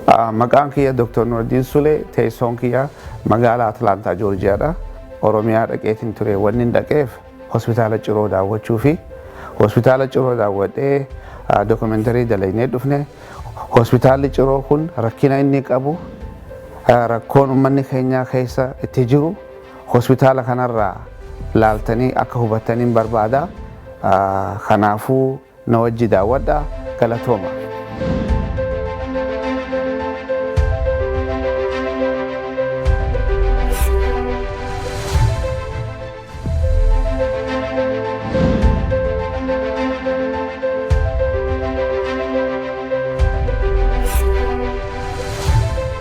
Maqaan kiyya Dr. Nuruddin Sule teessoon kiyya magaalaa Atlaantaa Joorjiyaadha. Oromiyaa dhaqeetiin ture wanni hin dhaqeef hospitaala Ciroo daawwachuu fi hospitaala Ciroo daawwadhee dookumentarii dalagnee dhufne. Hospitaalli Ciroo kun rakkina inni qabu rakkoon uummanni keenya keessa itti jiru hospitaala kanarraa laaltanii akka hubattaniin barbaada. Kanaafuu na wajji daawwadha. Galatooma.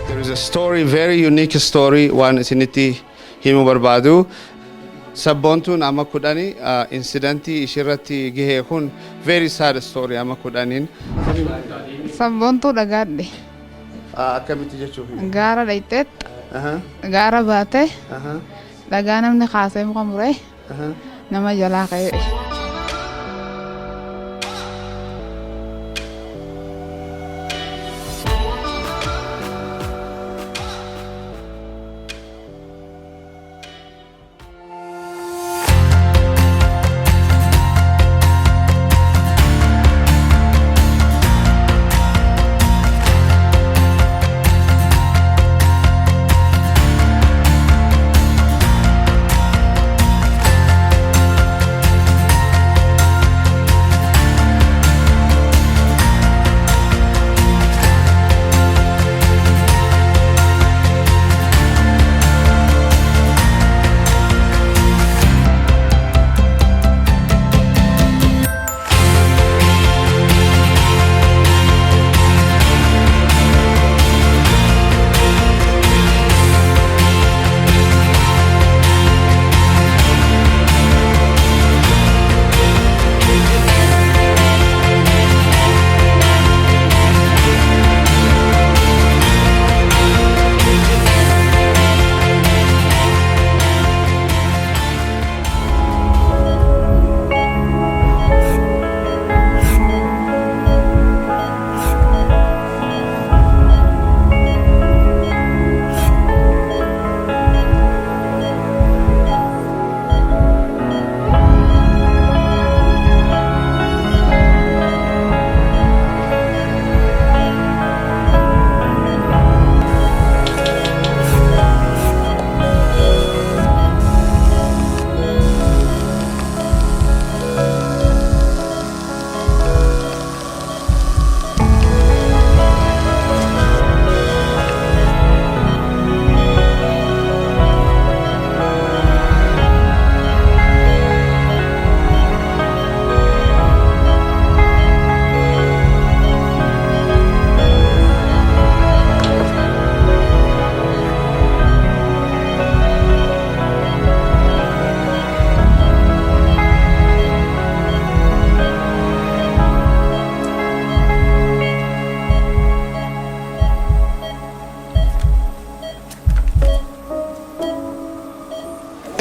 There is a story, very unique story, one isinitti himu barbaadu. Sabboontuun amma kudhanii incidentii ishirratti gahee kun very sad story amma kudhaniin. Sabboontuu dhagaadhe. Akkamitti jechuuf? Gaara dhayxeet. Gaara baate. Dhagaa namni kaasee muka muree. Nama jalaa ka'ee.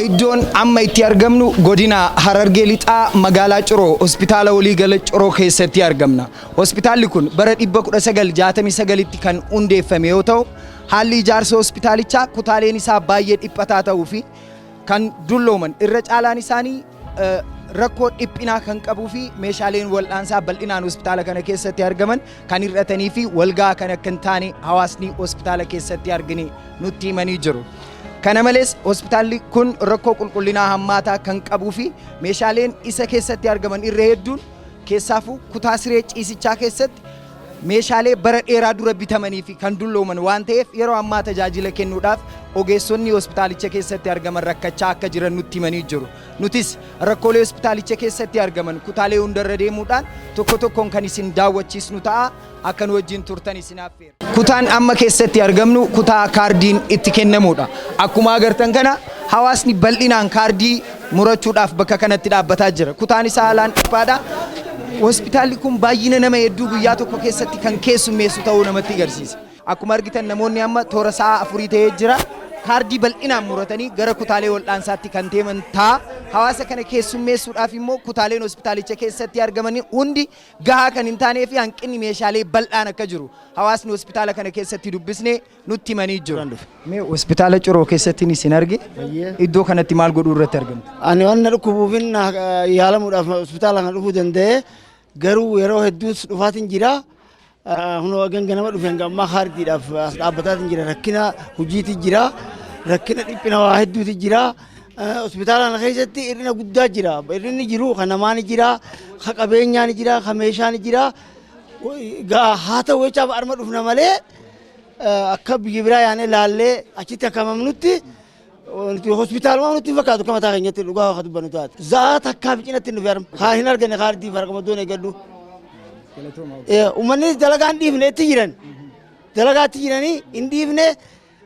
Iddoon amma itti argamnu godina Harargee lixaa magaalaa Ciro hospitaala waliigala Ciro keessatti argamna. Hospitaalli kun bara 1969tti kan hundeeffame yoo ta'u, haalli ijaarsa hospitaalichaa kutaaleen isaa baay'ee dhiphataa ta'uu fi kan dullooman irra caalaan isaanii rakkoo dhiphinaa kan qabuu fi meeshaaleen wal'aansaa bal'inaan hospitaala kana keessatti argaman kan hir'atanii fi walgaa kan akka hin taane hawaasni hospitaala keessatti argine nutti himanii jiru. Kana malees hospitaalli kun rakkoo qulqullinaa hammaataa kan qabuu fi meeshaaleen isa keessatti argaman irra hedduun keessaafuu kutaa siree ciisichaa keessatti meeshaalee bara dheeraa dura bitamanii fi kan dullooman waan ta'eef yeroo ammaa tajaajila kennuudhaaf ogeessonni hospitaalicha keessatti argaman rakkachaa akka jiran nutti himanii jiru. Nutis rakkoolee hospitaalicha keessatti argaman kutaalee hundarra deemuudhaan tokko tokkoon kan isin daawwachiisnu ta'a. Akka nu wajjin turtan isin affeera. Kutaan amma keessatti argamnu kutaa kaardiin itti kennamuudha. Akkuma agartan kana hawaasni bal'inaan kaardii murachuudhaaf bakka kanatti dhaabbataa jira. Kutaan isaa haalaan dhiphaadha. Hospitaalli kun baay'ina nama hedduu guyyaa tokko keessatti kan keessummeessu ta'uu namatti agarsiisa. Akkuma argitan namoonni amma toora sa'a 4 ta'ee jira. Kaardii bal'inaan muratanii gara kutaalee wal'aansaatti kan deeman ta'a. hawaasa kana keessummeessuudhaaf immoo kutaaleen hospitaalicha keessatti argaman hundi gahaa kan hin taanee fi hanqinni meeshaalee bal'aan akka jiru hawaasni hospitaala kana keessatti dubbisnee nutti himanii jiru. Mee hospitaala Ciroo keessatti isin arge iddoo kanatti maal godhuu irratti argamtu? Ani waan dhukkubuufin yaalamuudhaaf hospitaala kana dhufuu danda'e garuu yeroo hedduus dhufaatiin jira. Hunoo ganama dhufeen gammaa haardiidhaaf as dhaabbataatiin jira rakkina hojiitii jira rakkina dhiphina waa hedduuti jira. Hospitaala kana keessatti hir'ina guddaa jira. Hir'inni jiru kan namaan jira, kan qabeenyaan jira, kan meeshaan jira. Haa ta'u jechaaf arma dhufna malee akka biyya biraa yaanee laallee achitti akka mamnutti hospitaaluma nutti fakkaatu akka mataa keenyatti dhugaa akka dubbannu taate. Zaa takkaaf cinatti nu fe'arma. Haa hin argine kaardii farqamaddoon eeggadhu. Uummanni dalagaa hin dhiifne itti jiran. Dalagaa itti jiranii hin dhiifne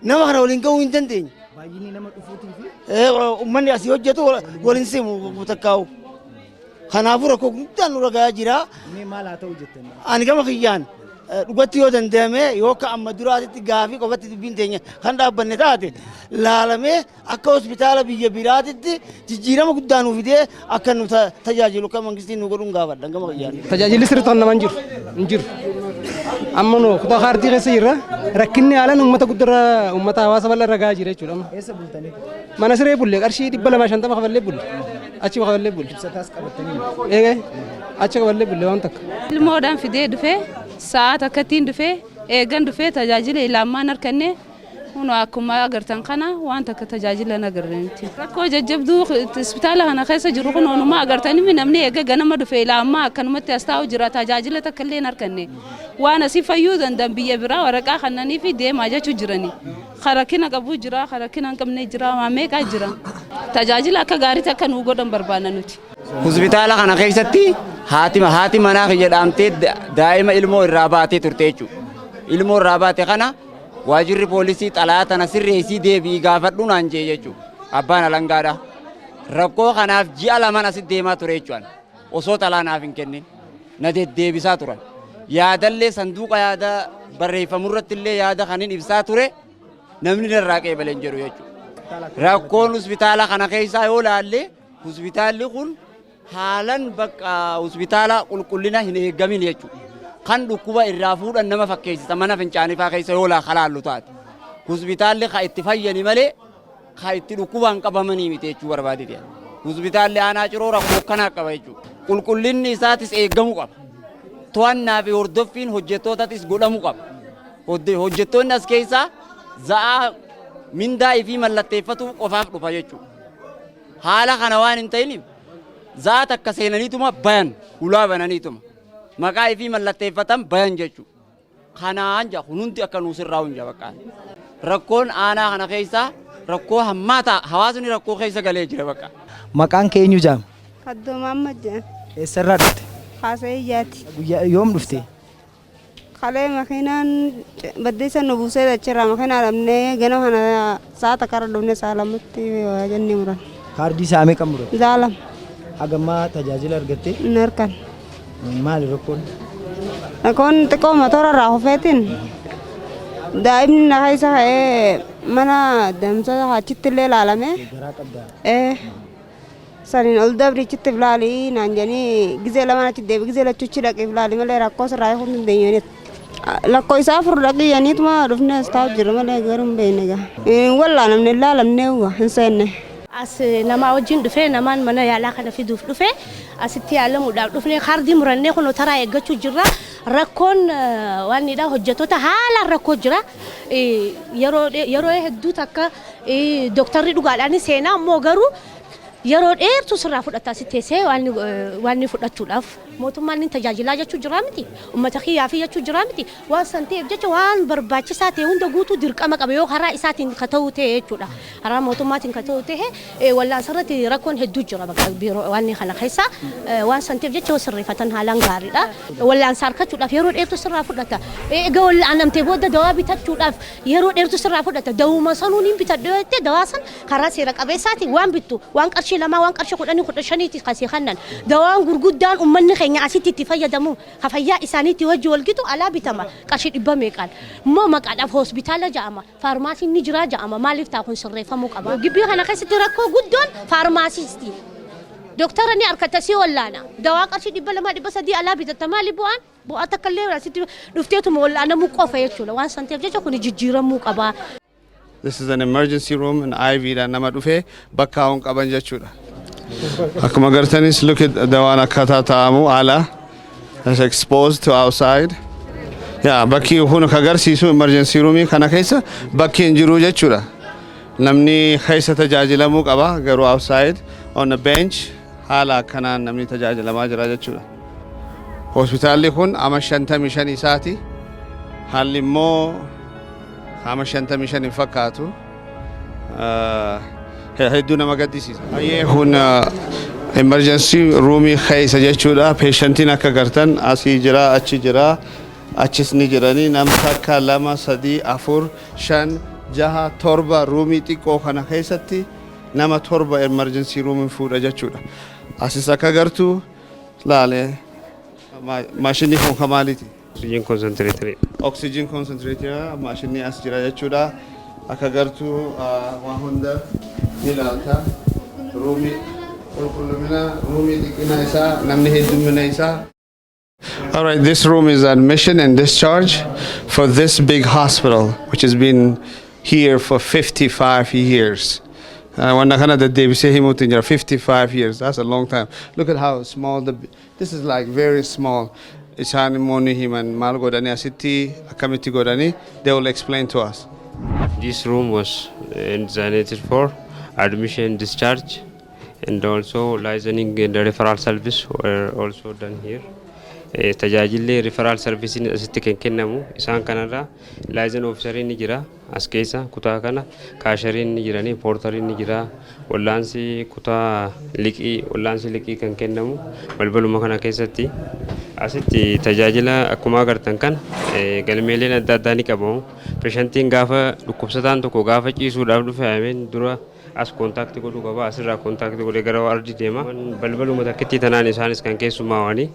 nama kana waliin gahuu hin dandeenye. Baay'inni nama dhufuutii fi uummanni asii hojjetu waliin simu takkaa'u. Kanaafuu rakkoo guddaan nurra gahaa jira. mee maal haa ta'u jettanii? Ani gama kiyyaan dhugatti yoo danda'ame yoo ka amma duraatitti gaafii qofatti dubbiin teenya kan dhaabbanne taate laalamee akka hospitaala biyya biraatitti jijjiirama guddaa nuuf fidee akka nu tajaajilu akka mangistiin nu godhuun gaafadha gama kiyyaan. Tajaajilli sirriitti nama hin jiru. Amma noo kutaa kaardii keessa jirra. Rakkinni haalaan uummata hawaasa bal'aa irra gahaa jira jechuudha. Eessa bultanii? Mana siree bulle qarshii 250 kafallee bulle. Achi kafallee bulle. Ibsataas qabatanii? Eegee achi kafallee bulle waan takka. Ilmoodhaan fidee dhufee sa'aat akkattiin dhufee eegan dhufee tajaajila ilaamaan harkanne huno akkuma agartan kana waan takka tajaajila nagarreenti. Rakkoo jajjabduu hospitaala kana keessa jiru kun onumaa agartanii namni eega ganama dhufee ilaamaa akkanumatti as taa'u jira tajaajila takka illee harkanne waan asii fayyuu danda'an biyya biraa waraqaa kannanii fi deemaa jechuu jirani. Rakkina qabu jira, rakkina hin qabne jira, waan meeqaa jira. Tajaajila akka gaarii takka nuu godhan barbaanna nuti. Hospitaala kana keessatti haati manaa jedhamtee daa'ima ilmoo irraa baatee turte jechuudha. Ilmoo irraa baate kana waajirri poolisii xalayaa tana sirreessii deebii gaafadhu naan jee jechuudha. Abbaan alangaadha. Rakkoo kanaaf ji'a lamaan asitti deemaa ture jechuudha. Osoo xalaa naaf hin kennin na deddeebisaa turan. Yaadallee sanduuqa yaada barreeffamurratti illee yaada kanin ibsaa ture namni narraa qeebalee hin jiru jechuudha. Rakkoon hospitaala kana keessaa yoo laalle hospitaalli kun haalan bakka hospitaala qulqullina hin eeggamin jechuudha. Kan dhukkuba irraa fuudhan nama fakkeessisa mana fincaanifaa keessa yoo laallu taate. Hospitaalli kan itti fayyani malee kan itti dhukkubaan qabamanii miti jechuu barbaadite. Hospitaalli aanaa Ciroo rakkoo kanaa qaba jechuudha. Qulqullinni isaatis eeggamuu qaba. To'annaa fi hordoffiin hojjettootatis godhamuu qaba. Hojjettoonni as keessaa za'aa mindaa fi mallatteeffatu qofaaf dhufa jechuudha. Haala kana waan hin ta'iniif za'aa takka seenaniituma bayan ulaa bananiituma maqaa fi mallatteeffatan bayan jechuudha. Kanaan jaa hundi akka nuus irraa hunja bakka. Rakkoon aanaa kana keessaa rakkoo hammaata hawaasni rakkoo keessa galee jira bakka. Maqaan keenyu jaam? Kaddoomaa Majjaan. Eessarraa dhufte? Haasa'iyyaati. Yoom dhufte? Kalee makiinaan baddeessa nu buusee dachirraa makiinaa dhabnee ganama kana sa'a takka irra dhufnee sa'a lamatti waa jennee muran. Kaardii isaa meeqa mure? Zaalam. Hagammaa tajaajila argatte? Hin harkan. Maali rakkoon? Rakkoon xiqqoo motora irraa hofeetiin daa'imni na keessa ka'ee mana damsa achitti illee ilaalame. Garaa qabdaa? Saniin ol dabrichitti filaalii naan jedhanii gizee lamaan achi deebi gizee lachuuchi dhaqee filaalii malee rakkoo sirraa eeguun hin dandeenye. Lakkoo isaa furu dhaqiyyaniituma dhufnee as taa'u jira malee garuu hin beekne gaa. Wallaalamne ilaalamnee hin seenne. As nama wajjin dhufee namaan mana yaalaa kana fiduuf dhufee asitti yaalamuudhaaf dhufnee kaardii murannee kun taraa eeggachuu jirra. Rakkoon waan nidhaa hojjettoota haalaan rakkoo jira. Yeroo hedduu takka dooktarri dhugaadhaan seenaa ammoo garuu yeroo dheertuu sirraa fudhataa si teessee waan fudhachuudhaaf mootummaan inni tajaajilaa jechuu jira miti uummata kiyyaafii jechuu jira miti waan san ta'eef jecha waan barbaachisaa ta'e hunda guutuu dirqama qaba yoo karaa isaatiin ka ta'u ta'e jechuudha karaa mootummaatiin ka ta'u ta'e wallaan sarratti rakkoon hedduu jira bakka biiroo waan kana keessa waan san ta'eef jecha sirreeffatan haalaan gaariidha wallaan sarkachuudhaaf yeroo dheertuu sirraa fudhata egaa wallaan amtee booda dawaa bitachuudhaaf yeroo dheertuu sirraa fudhata dawuma sanuun hin bitadhee jettee dawaa san karaa seera qabeessaatiin waan bittu waan qarshii lama waan qarshii 15 kasii kannan dawaan gurguddaan uummanni keenya asitti itti fayyadamu hafayyaa isaaniitti wajji walgitu alaa bitama qarshii 100 meeqaan immoo maqaadhaaf hospitaala ja'ama faarmaasiin ni jira ja'ama maaliif ta'a kun sirreeffamuu qaba gibbii kana keessatti rakkoo guddoon faarmaasiistii دكتور اني اركتسي ولا انا دواء قرشي دبل ما دبس دي الا بتتمالي بوان بو اتكلم راسي دفتيتهم ولا انا مو قوفه يچولا وان سنتي ججو كوني ججيره مو قبا. This is an emergency room and IV da nama dhufe bakka hon qaban jechuudha. Akkuma agartanis look at the waan akkata ta'amu ala is exposed to outside. Yeah, bakki kun agarsiisu emergency room kana keessa bakki hin jiru jechuudha. Namni keessa tajaajilamuu qaba garuu outside on a bench haala kanaan namni tajaajilamaa jira jechuudha. Hospitaalli kun ama 55 isaati. Haalli immoo ama 55 hin fakkaatu. Hedduu nama gaddisiisa. Baay'ee kun emergency room keessa jechuudha. Patientiin akka gartan asii jira, achi jira, achis ni jiranii nam takka 2 3 4 5 6 7 roomii xiqqoo kana keessatti nama 7 emergency room fuudha jechuudha. Asis akka gartuu laale maashinni kun kamaaliiti? Oxygen concentrator. Oxygen concentrator maashinni as jira jechuudha. Akka gartuu waa hunda ni laalta. Roomii qulqullina roomii xiqqina isaa namni heddumina isaa. All right, this room is admission and discharge for this big hospital, which has been here for 55 years. When I say 55 years, that's a long time. Look at how small this is, like very small. Isaan moni himan mal godani asiti committee godani, they will explain to us. This room was designed for admission, discharge, and also licensing and the referral service were also done here. Tajaajilli referral service asitti kan kennamu isaan kanarra license officer ni jira as keessa kutaa kana kaashariin ni jiranii portariin ni jira wallaansi kutaa liqii kan kennamu balbaluma kana keessatti asitti tajaajila akkuma agartan kan galmeeleen adda addaa ni qabamu. Patientiin gaafa dhukkubsataan tokko gaafa ciisuudhaaf dhufe ameen dura as kontaaktii godhuu qaba asirraa kontaaktii godhee gara waardii deema balbaluma takkitti tanaan isaanis kan keessumaa waanii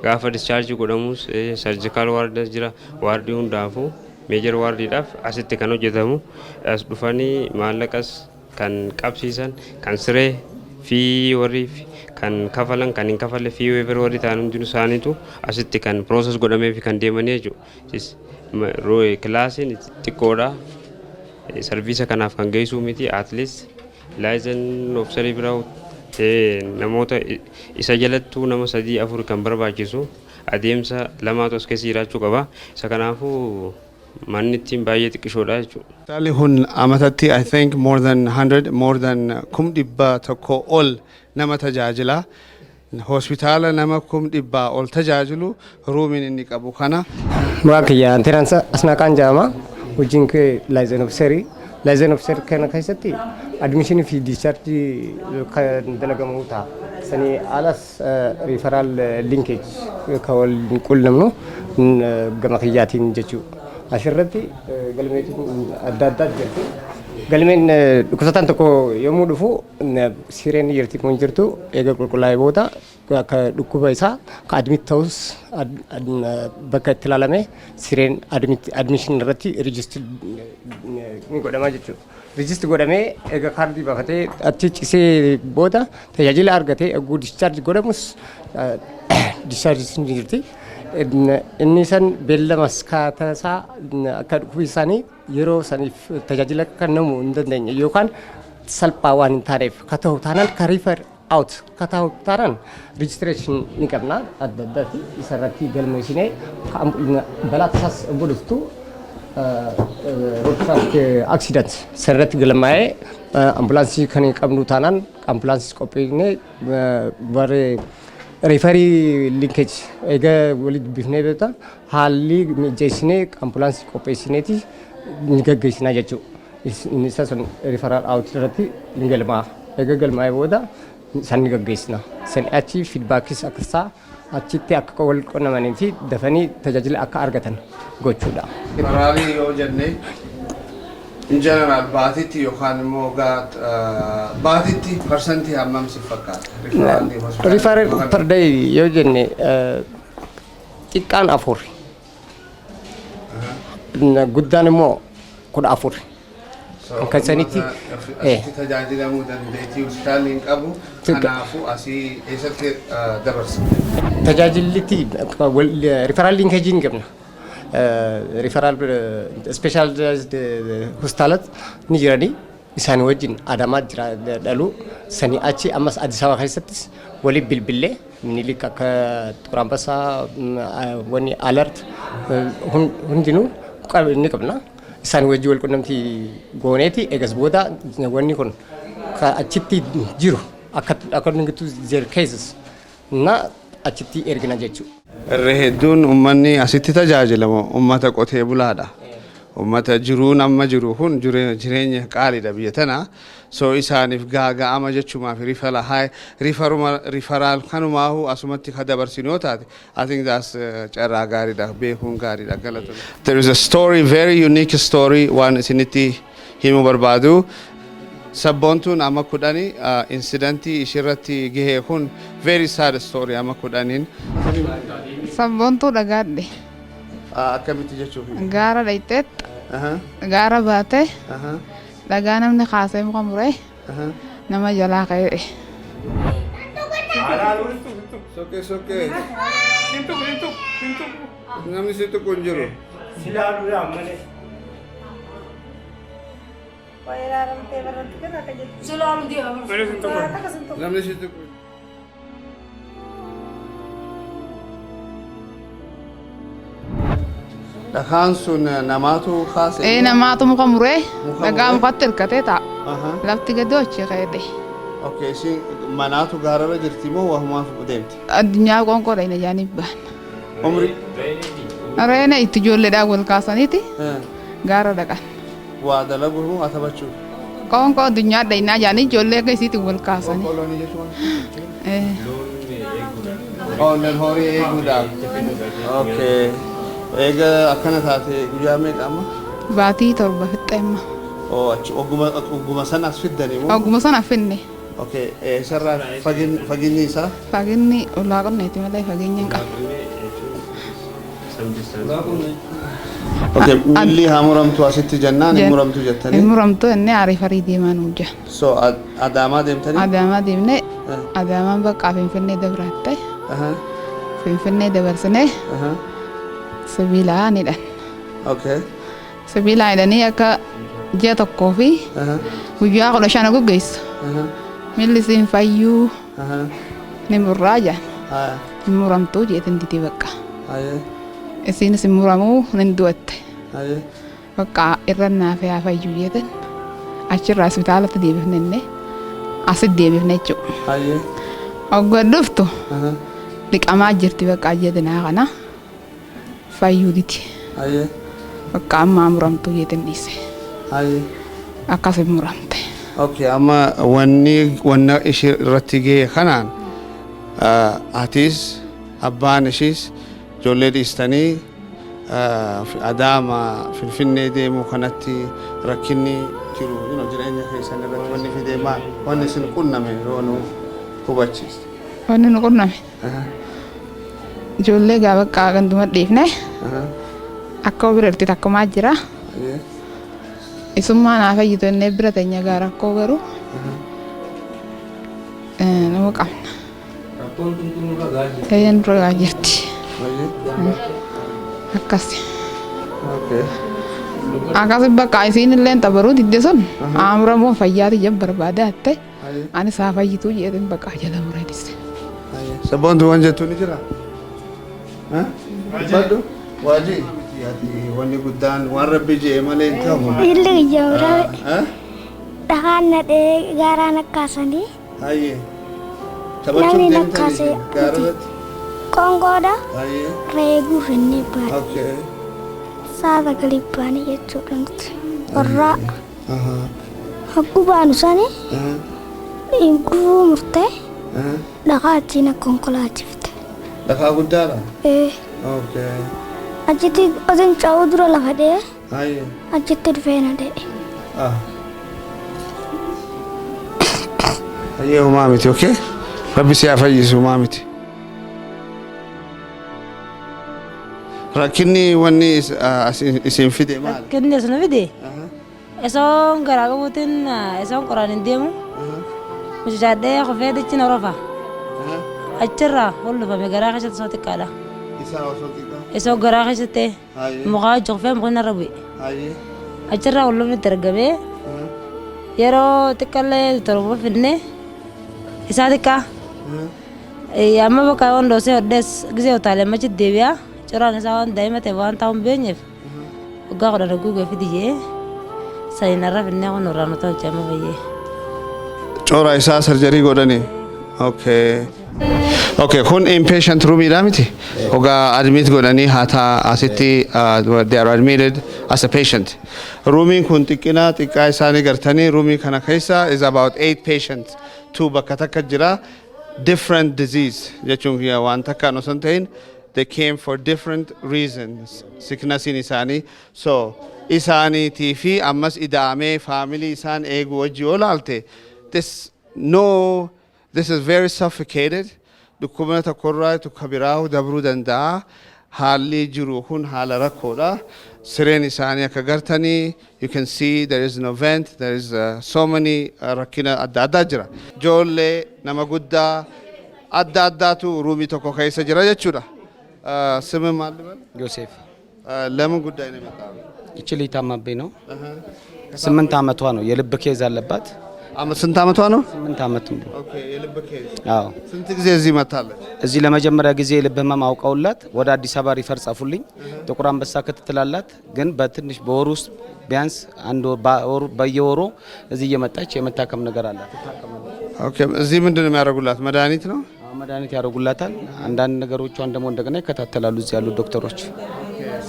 gaafa discharge godhamus surgical ward jira wardii hundaafu major wardiidhaaf asitti kan hojjetamu as dhufanii maallaqas kan qabsiisan kan siree fi warri kan kafalan kan hin kafalle fi waiver warri ta'an hundinuu isaaniitu asitti kan process godhamee fi kan deemanii jechuudha. Kilaasiin xiqqoodha sarviisa kanaaf kan geessuu miti at least license officer biraa namoota isa jalattuu nama 3 4 kan barbaachisu adeemsa lamaatu as keessa jiraachuu qaba. Isa kanaafuu manni ittiin baay'ee xiqqishoodha jechuudha. Hospitaalli kun amatatti I think more than 100 ol nama tajaajila. Hospitaala nama 100 ol tajaajilu ruumiin inni qabu kana. Muraakiyyaa anteeraansa asnaqaan jedhama. Hojiin kee license officerii. License officer kana keessatti admission fi discharge kan dalagamu ta'a. Sani alas referral linkage kan wal qunnamnu gama kiyyaatiin jechuudha. Asirratti galmeetiin adda addaa jirti. Galmeen dhukkubsataan tokko yommuu dhufu sireen jirti kun jirtu eega qulqullaa'ee booda akka dhukkuba isaa ka admit ta'us bakka itti ilaalame sireen admission irratti register ni godhama jechuudha. Register godhamee eega kaardii baafatee achi cisee booda tajaajila argatee eeguu discharge godhamus discharge ni jirti. Inni san beellamas kaatasaa akka dhukkubi isaanii yeroo saniif tajaajila kennamu hin dandeenye yookaan salphaa waan hin taaneef ka ta'u taanaan ka refer out ka ta'u taanaan registration ni qabna adda addaatti isarratti galmeessinee balaa tasaas godhuftu road traffic accident sarratti galmaa'ee ambulaansii kan qabnu taanaan ambulaansii qopheessinee bare referee linkage ega walid bifnee beeta haalli mijeessinee ambulaansii qopheessineeti ni gaggeessinaa jechuudha. Inni isa sun referral out irratti ni galmaa. Ega galmaa'ee booda san ni gaggeessina. San achi feedbackis akka achitti akka wal qunnamanii fi dafanii tajaajila akka argatan gochuudha. Referraalii yoo jenne in general baatitti yookaan immoo baatitti percentii hammam si fakkaata? Referral per day yoo jenne xiqqaan 4 guddaan immoo 14. kan sanitti tajaajilamuu dandeettii hospitaalli hin qabu kanaafuu asii eessatti dabarsa. tajaajillitti referral linkage hin qabna. referral specialized hospitaalat ni jiranii isaan wajjin Adamaa jira dhalu sanii achi ammas Addis Ababa keessattis waliin bilbilee minilik akka Turambasaa wani alert hundinuu ni qabna. Isaan wajjin wal qunnamtii gooneeti eegas booda wanni kun achitti jiru according to their cases na achitti ergina jechuudha. Irra hedduun uummanni asitti tajaajilamu uummata qotee bulaadha. Uummata jiruun amma jiru kun jireenya qaaliidha biyya tana. So isaaniif gaaga'ama jechuumaaf rifaraal kanumaahu asumatti ka dabarsinu yoo taate I think that's carraa gaariidha beekuun gaariidha galata. There is a story, very unique story waan isinitti himuu barbaadu. Sabboontuun amma kudhanii incidentii ishirratti gahee kun very sad story amma kudhaniin. Sabboontuu dhagaadhe. Akkamitti jechuuf? Gaara dhayxeet. Gaara baate. Dhagaa namni kaasee muka muree. Nama jalaa ka'e. Sokkee. Namni si tokko hin jiru. Namni si tokko. Dhagaan sun namaatu kaasee? Namaatu muka muree dhagaa mukatti hirkatee ta'a. Lafti gadi hojii ka'edhe. Okay, isin manaatu gaararra jirti moo wahumaaf deemti? Addunyaa qoonqoodha hin ajaaniif ba'an. Umri? Reena itti ijoolleedhaan wal kaasaniiti gaara dhaqan. Waa dalaguuf moo atabachuuf? Qoonqoo addunyaa dhaynaa jaanii ijoollee akka isiitiin wal kaasanii. Qoonqoo jechuun? Loon horii eeguudhaaf. Okay. Eega akkana taate guyyaa meeqa amma? Baatii torba fixxee amma. Achi ogguma sana as fiddanii moo? Ogguma sana finne. Okay, sarara faginni isaa? Faginni ulaa qonneeti malee fageenya hin qabu. Okay, milli haa muramtu asitti jennaan hin muramtu jettanii? Hin muramtu inni ariifarii deemaa nu hojja. So Adaamaa deemtanii? Adaamaa deemnee Adaamaan bakka Finfinnee dabraatte. Finfinnee dabarsinee sibiilaanidhaan. Okay. Sibiilaanidhaanii akka ji'a tokkoo fi guyyaa 15 guggeessu. Milli siin fayyuu ni murraa jaan. Hin muramtuu jeetin didii bakka. Isiinis hin muramuu nin du'atte. Bakka irra naaf yaa fayyuu jeetin achirraa hospitaalatti deebifnenne asitti deebifne jechuudha. Oggaa dhuftu dhiqamaa jirti bakka jeetinaa kana fayyuu diti. Bakka ammaa muramtuu jeetin dhiise. Akkas muramte. Okay, amma wanna ishee irratti gahee kanaan atis abbaan ishiis ijoollee dhiistanii Adaamaa Finfinnee deemuu kanatti rakkinni jiru jireenya keessan irratti wanni fidee maal? Wanni isin qunname yoo nu hubachiiste. Wanni nu qunname? Ijoollee gaafa qaaqantuma dhiifne akka biratti takkumaa jira. Isummaa naa fayyitu inni bira teenya gaara akkoo garuu nama qabna. Eeyyan dura gaa jirti. Akkasi. Akkasi bakka isiin illee tabaruu didde sun aamuramoo fayyaati jab barbaada hatte ani saa fayyituu jeetin bakka jala muree disse. Sabboontu waan jettu ni jira? Baddu? Waajii? Wanni guddaan waan rabbi jee malee hin ta'u. Illi ijaaraa dhagaan nadhee gaaraan akkaasanii. Hayyee. Taphachuuf deemtanii gaararratti? Qoonqoodha. Reeguu finnee baadhi. Okay. Saaba galii baanii jechuudha nuti. Warraa. Hagguu baanu sani. Gufuu murtee. Dhagaa achiin konkolaachifte. Dhagaa guddaadha? Okay. Achitti osin cawuu dura lafa dhee. Hayyee. Achitti dhufee na dhee. Hayyee homaa miti, okay? Rabbi si haa fayyisu homaa miti. Rakkinni wanni isin fide maal? Rakkinni isin fide? Eson gara gabutin eson Qur'an demu. Mujadde khafed chin rofa. Achira kullu fa gara khashat soti kala. Eso gara khashate. Muga jofe mugna rabi. Achira kullu mitargabe. Yero tikalle torobo fidne. Isadika. Amma baka ondo se odes gize otale machi devia. Chora ne sawan daima te wan taum benyef. Uga khoda gugu fidiye. Sayna rafne ono ranoto chama baye. Chora isa surgery godani. Okay. Okay, kun inpatient room idamiti. Oga admit godani hata asiti they are admitted as a patient. Rooming kun tikina tika isani gartani rooming kana kaisa is about 8 patients. 2 bakataka jira different disease. Jechung ya wantaka no santain. They came for different reasons. Sickness in isani. So isani tifi ammas idame family isan egu wajolalte. This is very suffocated. Dukumana takorra to kabirahu dabru danda hali jiruhun hala rakoda siren isani kagartani. You can see there is no vent. There is so many rakina adadajra jolle namagudda adadatu rumi toko kaisa jira jechura sema malman Yosef ለምን ጉዳይ ነው የመጣው? ይችል ይታማብኝ ነው 8 አመቷ ነው የልብ ኬዝ አለባት ስንት አመቷ ነው 8 አመት ነው ኦኬ የልብ ኬዝ አዎ ስንት ጊዜ እዚህ መጣለች እዚህ ለመጀመሪያ ጊዜ የልብ ህመም አውቀውላት ወደ አዲስ አበባ ሪፈር ጻፉልኝ ጥቁር አንበሳ ክትትላላት ግን በትንሽ በወር ውስጥ ቢያንስ አንድ ወር በየወሩ እዚህ እየመጣች የመታከም ነገር አላት ኦኬ እዚህ ምንድነው የሚያደርጉላት መድኃኒት ነው መድኃኒት ያደርጉላታል አንዳንድ ነገሮቿን ደግሞ እንደገና ይከታተላሉ እዚህ ያሉ ዶክተሮች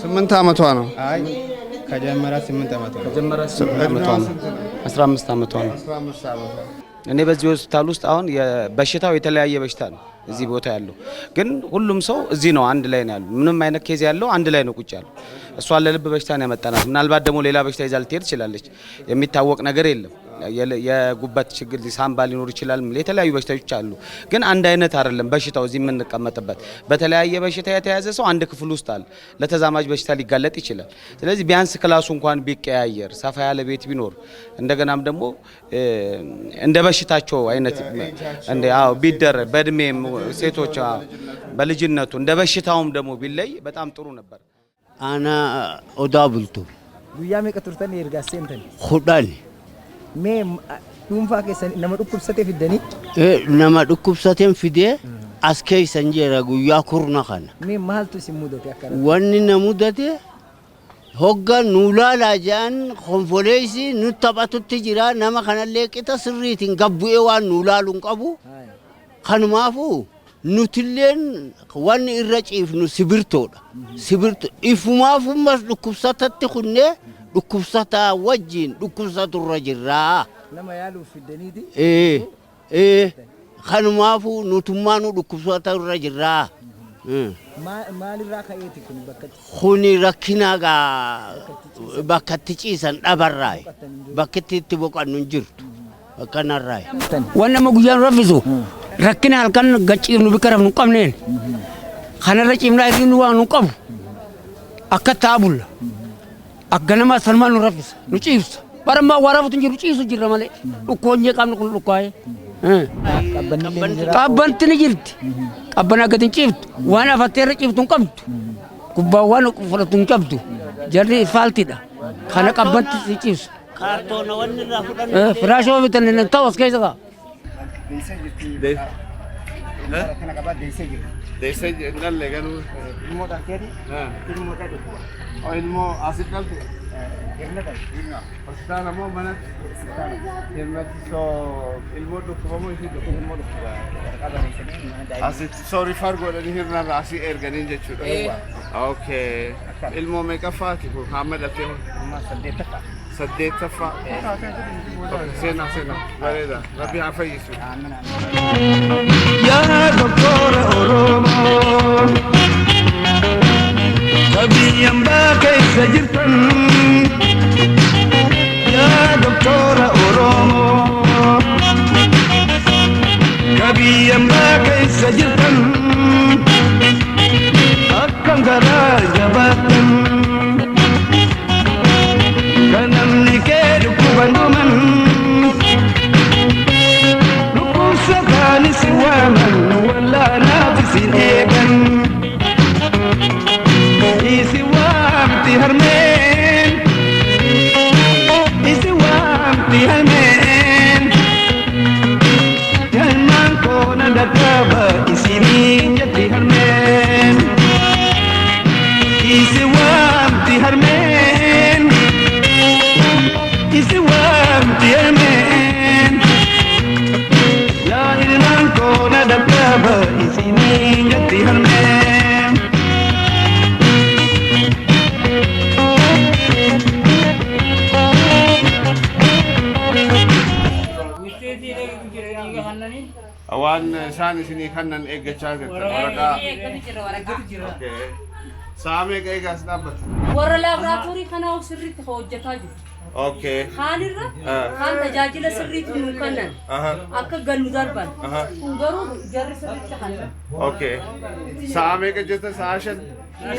8 አመቷ ነው አይ ከጀመራ 8 አመቷ ነው ከጀመራ 8 አመቷ ነው 15 አመቷ ነው 15 አመቷ እኔ በዚህ ሆስፒታል ውስጥ አሁን በሽታው የተለያየ በሽታ ነው እዚህ ቦታ ያለው ግን ሁሉም ሰው እዚህ ነው አንድ ላይ ነው ያለው ምንም አይነት ኬዝ ያለው አንድ ላይ ነው ቁጭ ያለው እሷ ለልብ በሽታ ነው ያመጣናት ምናልባት ደግሞ ሌላ በሽታ ይዛል ትሄድ ይችላልች የሚታወቅ ነገር የለም የጉበት ችግር ሳምባ ሊኖር ይችላል የተለያዩ በሽታዎች አሉ ግን አንድ አይነት አይደለም በሽታው እዚህ ምን እንቀመጥበት በተለያየ በሽታ የተያዘ ሰው አንድ ክፍል ውስጥ አለ ለተዛማጅ በሽታ ሊጋለጥ ይችላል ስለዚህ ቢያንስ ክላሱ እንኳን ቢቀያየር ሰፋ ያለ ቤት ቢኖር እንደገናም ደግሞ እንደ በሽታቸው አይነት እንደ ቢደረ በእድሜም ሴቶች በልጅነቱ እንደ በሽታውም ደግሞ ቢለይ በጣም ጥሩ ነበር አና ኦዳብልቱ ጉያሜ ቀጥርተን ይርጋሰንተን ኹዳል me dhuunfaa keessan nama dhukkubsatee fiddanii nama dhukkubsateen fidee as keessan jira guyyaa kurna kana me maaltu isin mudate akkana wanni na mudate hogga nuulaalaa jedhan konfoleessi nu taphatutti jira nama kanallee qixa sirriitiin gabbu'ee waan nuulaaluun qabu kanumaafuu nutilleen wanni irra ciifnu sibirtoodha sibirto ifumaafummas dhukkubsatatti kunnee dhukkubsata wajjin dhukkubsaturra jirra nama yaaluuf fiddaniiti kanumaafu nutummaanu dhukkubsaturra jirra maalirraa ka'eeti kun bakkatti kuni rakkinaagaa bakkatti ciisan dhabarraa bakkitti itti boqannu jirtu akkanarraa waan nama guyyaan raffisu rakkina halkan gachiifnu bikka rafnu qabneen kanarra ciimnaa isin waan nu qabu akka taabulla akkanama salmaan nu raffisa nu ciibsa barammaa waraafatu jiru ciisu jirra malee dhukkoonyee qabnu kun dhukkaaye qabbanti ni jirti qabbanaa gadi hin ciiftu waan afatteerra ciiftu hin qabdu gubbaa waan fudhatu hin qabdu jarri faaltiidha kana qabbanti si ciibsa kaartoona wanni irraa fudhannu firaashoo bitan ta'u as keessa ta'a. kana qabaa deessee jiru deessee dhalle ganuu ilmoo dhalteeti ilmoo dhadhu ilmoo asit dhalte hirna dhalu hospitaala moo manatti hirnatti soo ilmoo dhukkubamoo isin ilmoo dhukkuba asit soo rifaar godhanii hirnarra asii erganiin jechuudha okay ilmoo meeqaffaati kun hamma dhaltee saddeettaffaa seenaa bareeda rabbi haa fayyisu yaa doktora oromoo tabiyyaan keessa jirtan yaa doktora oromoo tabiyyaan keessa jirtan akkam garaa jabaatan kanamni kee Waan isaan isinii kannan eeggachaa jirtan waraqaa. Okay. Saamee qe'ee gaas dhaabbatu. Warra laaboraatoorii kanaa sirriitti hojjetaa jiru. Okay. Haanirra haan tajaajila sirriitti nuu kennan akka gallu darban. Kun garuu jarri sirriitti kennan. Okay. Saamee qe'ee jirtan sa'a 5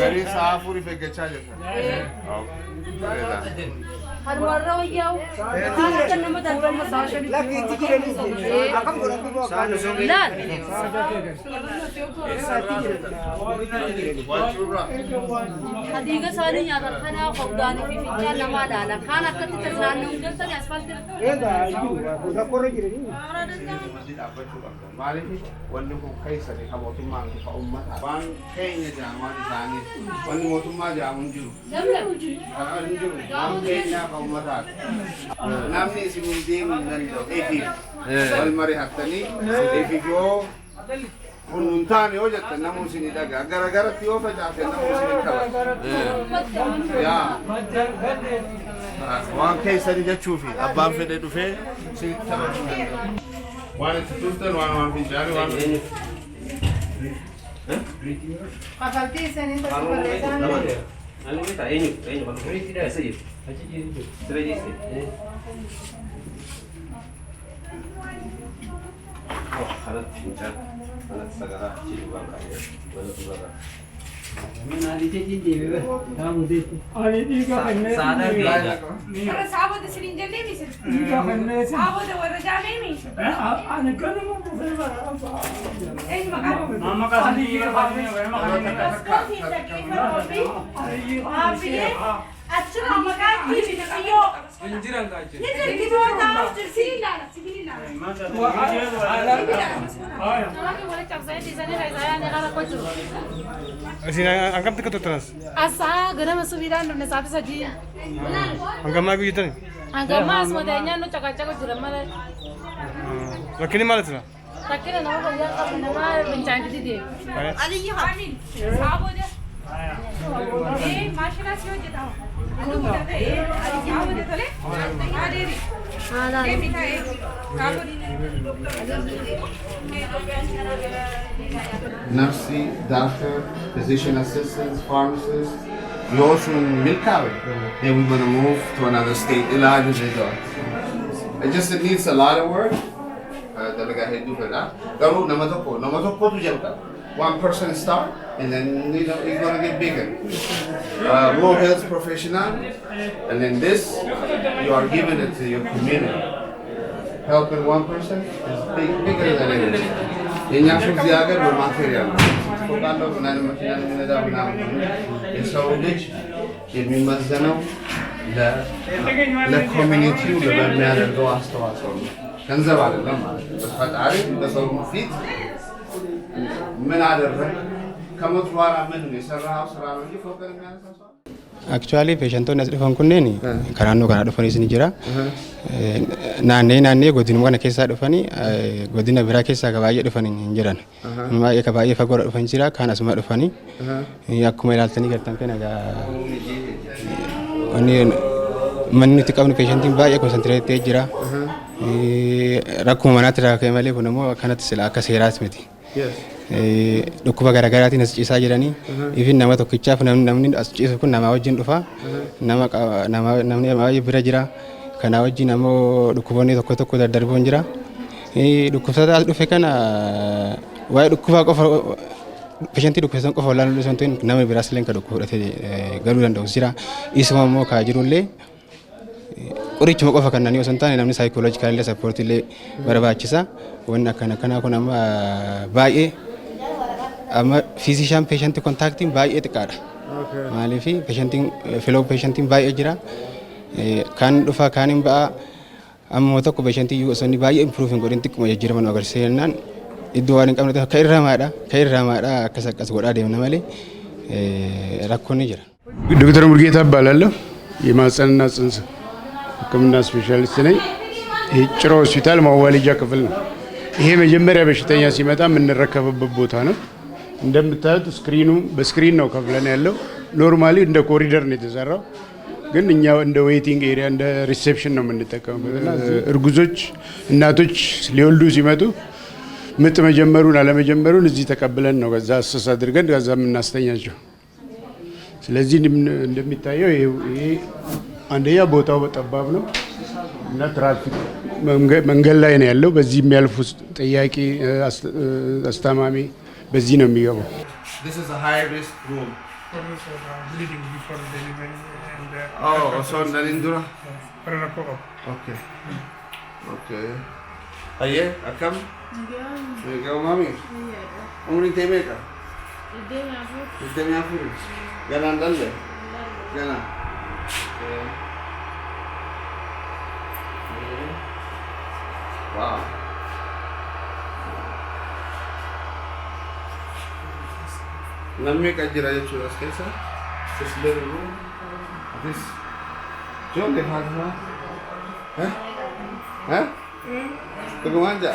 garii sa'a 4 eeggachaa jirtan. Harmarra wayyaa'u haan akka nama darban sa'a 5. Lakki itti jiranii akkam godhan laal. Hadiiga isaanii nyaata kanaa qophaa'anii fi fincaan namaa laala. Kaan akkatti tajaajilanii hojjetan asfaaltii maaliif wanni kun keessanii kan mootummaan dhufa uummataa waan keenya jaamaan isaanii wanni mootummaa jaamu hin jiru. Hin jiru waan keenyaa kan uummataati. Namni isin deemuu hin danda'u eefiif wal mari'attanii eefiif yoo kun hin taane yoo jettan namuu isin dhagaa garagaratti yoo facaafe namuu isin qaba. Waan keessanii jechuufi abbaan fedhe dhufee isin taphachuu danda'a. Waan itti turtan waan fincaanii waan Kasaltii isaanii tokko barreessan. Saabota isiniin jennee mi sirriitti? Saabota warra jaamee mi? Ani ganama dhufee bara. Eenyu maqaan? Maqaan sadii Achirraa maqaan tiifi xiyyoo. Injiran kaachee. Inni gidduu taa'uuf jiru sibiilaadha sibiilaadha. Isin angam tika turtanas? Asaa ganama subiidhaan dhufne sa'aatii 3. Angam maa guyyatani? Angama asuma teenyaan nu caqacaqu jira malee. Rakkini maal jira? Rakkina nama fayyaa qabu nama fincaanii deemu. Aliyyi Hamiin. Saabota. Maashina si hojjetama. Nurse, doctor, physician assistants, pharmacists. You also milk out. Then we're gonna move to another state. It just needs a lot of work. One person start, and then it's gonna get bigger. Rural health professional, and then this you are giving it to your community. Helping one person is bigger than anything. In your agar material. Focando con la máquina de minera una. Eso rich. Que mi más dano la community lo va a mirar do hasta hasta. Cansa vale la madre. Pues fatale, das auch fit. Actually patientonni as dhufan kunneen karaannoo kana dhufanis ni jira. Naannee godinuma kana keessaa dhufanii godina biraa keessaa baay'ee dhufan hin jiran. Baay'ee fagoo dhufan jira kaan asuma dhufanii akkuma ilaaltanii gartan kana manni nuti qabnu patientiin baay'ee concentrate jira. Rakkuma manaatti rakkoo malee kun immoo akkanatti sila akka seeraas miti. Dhukkuba garaagaraatiin as ciisaa jiranii ifin nama tokkichaaf namni as ciisu kun nama wajjin dhufa namni baay'ee bira jira kana wajjin ammoo dhukkuboonni tokko tokko daddarboon jira dhukkubsataa as dhufe kana waa'ee dhukkubaa qofa patientii dhukkubsatan qofa ollaan lullusan ta'in nama biraas illee kan dhukkuba fudhatee galuu danda'u jira isuma immoo kaa jirullee qorichuma qofa kan nani osoo hin taane namni saayikooloojikaal illee sappoortii illee barbaachisa wanni akkana kun amma baay'ee amma fiizishaan peeshantii kontaaktiin baay'ee xiqqaadha. Maaliif peeshantiin filoo peeshantiin baay'ee jira kan dhufa kan hin ba'a amma tokko peeshantii osoo inni baay'ee improve hin godhin xiqquma jijjiirama nu agarsiisnaan iddoo waan hin qabne ka irramaadha akkas godhaa deemna malee rakkoon ni jira. ዶክተር ሙልጌታ እባላለሁ የማህፀንና ጽንስ ሕክምና ስፔሻሊስት ነኝ። ጭሮ ሆስፒታል ማዋለጃ ክፍል ነው። ይሄ መጀመሪያ በሽተኛ ሲመጣ የምንረከብበት ቦታ ነው። እንደምታዩት ስክሪኑ በስክሪን ነው ከፍለን ያለው። ኖርማሊ እንደ ኮሪደር ነው የተሰራው፣ ግን እኛ እንደ ዌይቲንግ ኤሪያ እንደ ሪሴፕሽን ነው የምንጠቀምበትና እርጉዞች እናቶች ሊወልዱ ሲመጡ ምጥ መጀመሩን አለመጀመሩን እዚህ ተቀብለን ነው ከዛ አሰስ አድርገን ከዛ የምናስተኛቸው። ስለዚህ እንደሚታየው ይሄ አንደኛ ቦታው ጠባብ ነው እና ትራፊክ መንገድ ላይ ነው ያለው። በዚህ የሚያልፉ ጠያቂ አስታማሚ በዚህ ነው የሚገባው። This is a high risk room. Bleeding before delivery and Oh, so Narindra? Okay. Okay. Aye, akam? Ikaw mami? Umri teme ka? Ide me afur. Ganan dalle? Ganan. Okay. Wow. Namni ka jira jechuudha as keessa. This little room. This. Jo dekha tha. Huh? Tuguman ja.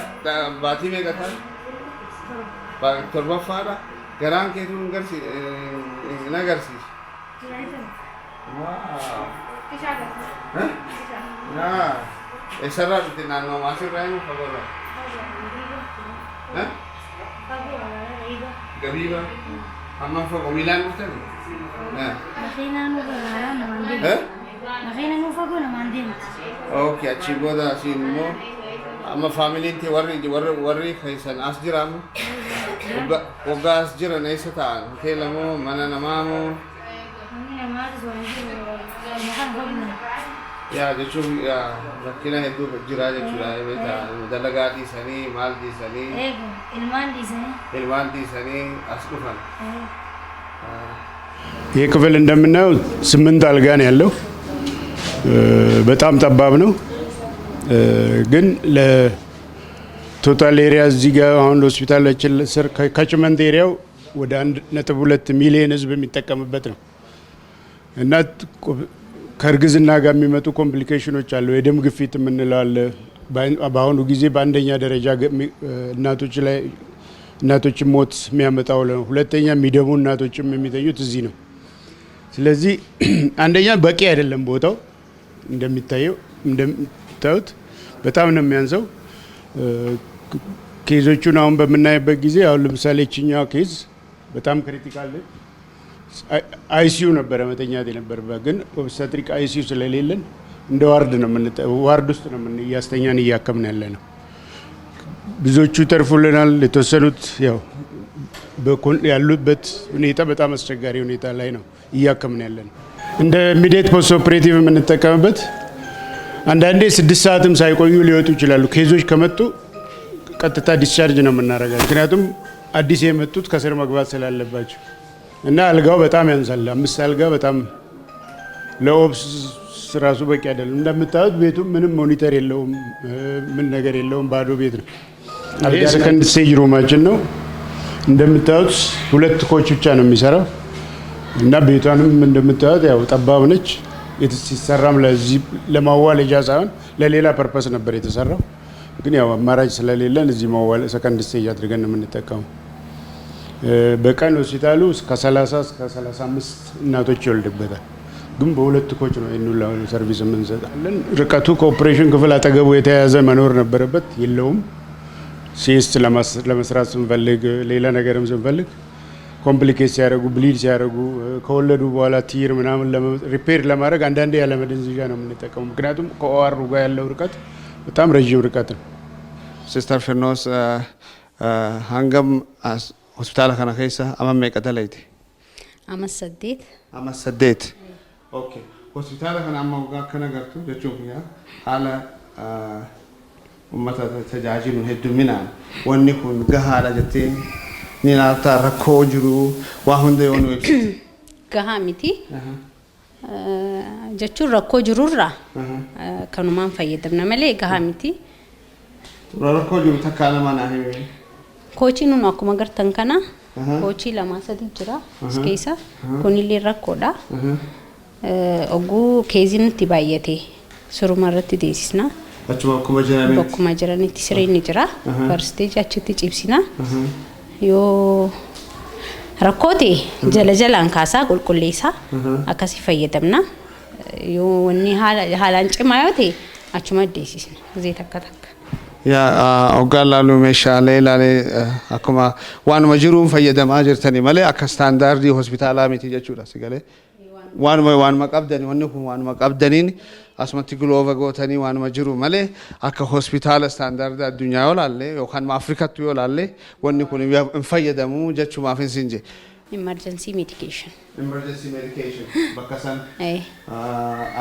Baati mein ka tha. Torba fara. Garan ke tu garsi. Na garsi. Wow. Huh? Yeah. Esara tina no masih rayu pagora. Huh? Gabiba. Amma fa Milan mutan. Makina nu gara na mandin. Makina nu fa na mandin. Okay, achi boda asin mo. Amma family ti warri khaisan asjiram. Oga asjira na isa taan. Kela mo mana namamo. Ya jechu ya rakina hedu jira jechu la beta dalaga di sani mal di sani. Ilman di sani asqufan. ይህ ክፍል እንደምናየው 8 አልጋ ነው ያለው። በጣም ጠባብ ነው። ግን ለቶታል ኤሪያ እዚህ ጋር አሁን ሆስፒታላችን ስር ካችመንት ኤሪያው ወደ 1.2 ሚሊዮን ህዝብ የሚጠቀምበት ነው እና ከእርግዝና ጋር የሚመጡ ኮምፕሊኬሽኖች አሉ። የደም ግፊት የምንለው አለ። በአሁኑ ጊዜ በአንደኛ ደረጃ እናቶችን ሞት የሚያመጣው ነው። ሁለተኛ የሚደሙ እናቶችም የሚተኙት እዚህ ነው። ስለዚህ አንደኛ በቂ አይደለም ቦታው። እንደምታዩት በጣም ነው የሚያንሰው። ኬዞቹን አሁን በምናይበት ጊዜ አሁን ለምሳሌ እችኛው ኬዝ በጣም ክሪቲካል አይሲዩ ነበረ መተኛት የነበረበት፣ ግን ኦብስቴትሪክ አይሲዩ ስለሌለን እንደ ዋርድ ውስጥ ነው እያስተኛን እያከምን ያለ ነው። ብዙዎቹ ተርፉልናል። የተወሰኑት ያው ያሉበት ሁኔታ በጣም አስቸጋሪ ሁኔታ ላይ ነው እያከምን ያለ ነው። እንደ ኢሚዲየት ፖስት ኦፕሬቲቭ የምንጠቀምበት አንዳንዴ 6 ሰዓትም ሳይቆዩ ሊወጡ ይችላሉ። ኬዞች ከመጡ ቀጥታ ዲስቻርጅ ነው የምናደርጋቸው። ምክንያቱም አዲስ የመጡት ከስር መግባት ስላለባቸው እና አልጋው በጣም ያንሳል። 5 አልጋ በጣም ለኦፕስ ራሱ በቂ አይደለም። እንደምታዩት ቤቱ ምንም ሞኒተር የለውም፣ ምን ነገር የለውም፣ ባዶ ቤት ነው። ይሄ ሰከንድ ስቴጅ ሩማችን ነው። እንደምታዩት 2 ኮች ብቻ ነው የሚሰራው እና ቤቷንም እንደምታዩት ያው ጠባብ ነች። ሲሰራም ለዚህ ለማዋለጃ ሳይሆን ለሌላ ፐርፐስ ነበር የተሰራው። ግን ያው አማራጭ ስለሌለን እዚህ ማዋለ ሰከንድ ስቴጅ አድርገን ነው የምንጠቀመው። በቀን ሆስፒታሉ ከ30 እስከ 35 እናቶች ይወልድበታል። ግን በ2 ኮች ነው ይኑላ ሰርቪስ የምንሰጣለን። ርቀቱ ከኦፕሬሽን ክፍል አጠገቡ የተያያዘ መኖር ነበረበት፣ የለውም። ሲስት ለመስራት ስንፈልግ ሌላ ነገርም ስንፈልግ ኮምፕሊኬት ሲያደርጉ ብሊድ ሲያደርጉ ከወለዱ በኋላ ቲር ምናምን ሪፔር ለማድረግ አንዳንዴ ያለ መደንዘዣ ነው የምንጠቀመው። ምክንያቱም ከኦአር ጋር ያለው ርቀት በጣም ረጅም ርቀት ነው። ሲስተር ፊርኖስ hangam hospitaala kana keessa amma meeqa dalayte? Amma 8. Amma 8. Okay. Hospitaala kana amma waggaa akkana gartu jechuun haala uummata tajaajilu hedduminaan wanni kun gahaadha jettee ni laata rakkoo jiru waa hunda yoo nu ibsite. Gahaa miti. Jechuun rakkoo jirurraa kanumaan fayyadamna malee gahaa miti. Rakkoo jiru takkaa lama naa himi. Koociin nun akkuma gartan kana koocii 2-3 jira as keessa kunillee rakkoodha. Oguu keeziin itti baay'ate suruma irratti deessisna. Bakkuma jiranitti sireenni jira. Farsteeji achitti cibsina. Yoo rakkoote jalaan kaasaa qulqulleessaa akkasii fayyadamna. Yoo wanni haalaan cimaa yoo ta'e achuma deessisna zeeta akka takka. yaa hoggaan laaluu meeshaalee ilaalee akkuma waanuma jiruun fayyadamaa jirtanii malee akka staandaardii hospitaalaa miti jechuudha si galee. Waanuma qabdanii wanni kun waanuma qabdaniin asumatti giloova gootanii waanuma jiru malee akka hospitaala staandaardii addunyaa yoo laalle yookaan Afrikatti yoo laalle wanni kun hin fayyadamu jechuumaaf hin sinje. Emergency medication. Emergency medication. Bakka san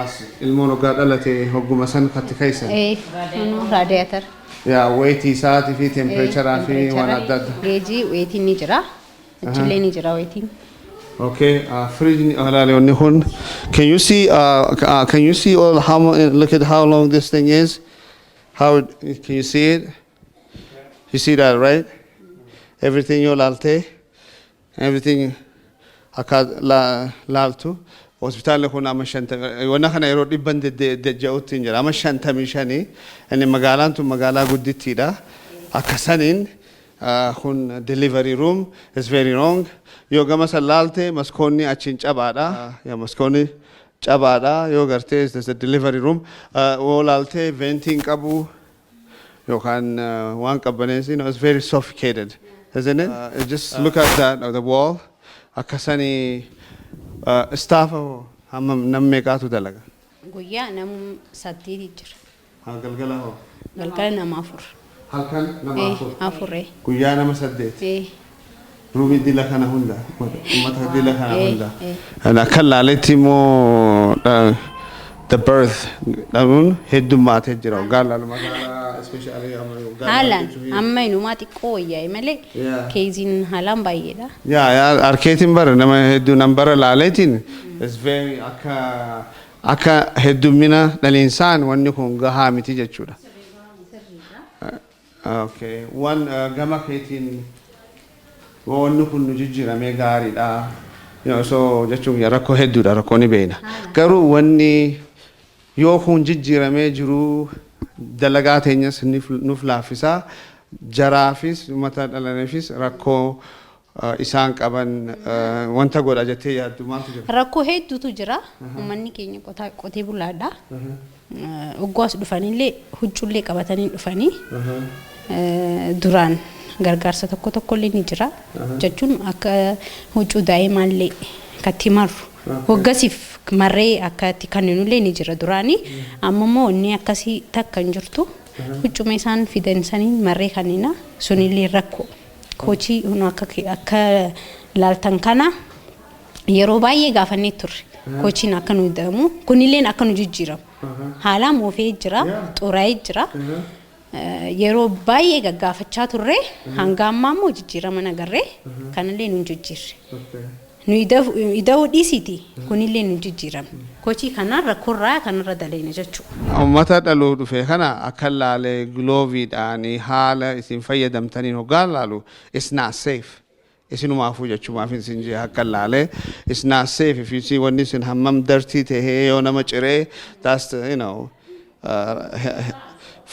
as ilmoon hoggaa dhalate hogguma san katti keessan. Radiator. Yaa weetii isaatii fi tempereecharaa fi waan adda adda. Geejii weetiin ni jira. Achillee ni jira weetiin. Okay, fridge only hun. Can you see all how look at how long this thing is? Can you see it? You see that, right? Everything you lalte, everything laltu. Hospitaala kun amma wanna kana yeroo dhibban deddeebi'uutti jira amma 55 inni magaalaan tun magaalaa guddittiidha akka saniin kun delivery room is very wrong yoo gama salaalte maskoonni achiin cabaadha yaa maskoonni cabaadha yoo gartee is a delivery room oo laalte venting qabu yookaan waan qabbaneessi it's very sophisticated isn't it just look at that of the wall akka sanii staff hamma nammeeqaatu dalaga guyyaa nam 8 jira galgala hoo galgala nama 4 halkan nama 4 guyyaa nama 8 ruumi dila kana hunda ummata dila kana hunda ana kallaletti moo the birth dhabuun heddummaatee jira gaalalu magaalaa especially haalaan amma inumaa xiqqoo wayyaa'e malee keeziin haalaan baay'eedha. Yaa arkeetiin bara nama hedduu nambara laaleetiin is very akka heddummina dhaliinsaan wanni kun gahaa miti jechuudha. Okay, one gama keetiin wanni kun nu jijjiiramee gaariidha. So jechuun rakkoo hedduudha rakkoo ni beekna. Garuu wanni yoo kun jijjiiramee jiru dalagaa teenyas nuuf laaffisaa jaraafis uummata dhalaneefis rakkoo isaan qaban wanta godha jettee yaaddu maaltu jira? Rakkoo hedduutu jira. Uummanni keenya qotee bulaadha. Oggaas dhufanillee huccullee qabatanii dhufanii duraan gargaarsa tokko tokkollee ni jira. Jechuun akka huccuu daa'imaallee katti marru. Hoggasiif marree akkatti kanneenullee ni jira duraanii amma immoo inni akkasii takka hin jirtu huccuma isaan fidan saniin marree kannina sunillee rakkoo kochii akka laaltan kana yeroo baay'ee gaafannee turre kochiin akka nu hidamu kunilleen akka nu jijjiiramu haala moofee jira xuraa'ee jira yeroo baay'ee gaggaafachaa turre hanga ammaa immoo jijjiirama nagarree kanallee nu jijjiirre. Nu ida'uu dhiisiti kunillee nu jijjiirame kochii kanarra kurraa kanarra daleena jechuudha. Uummata dhaluu dhufe kana akka laalee glooviidhaan haala isin fayyadamtaniin hoggaan laalu it's not safe. Isinumaafuu jechuumaaf isin jee akka laalee it's not safe if you see wanni isin hammam dartii tahee yoo nama ciree that's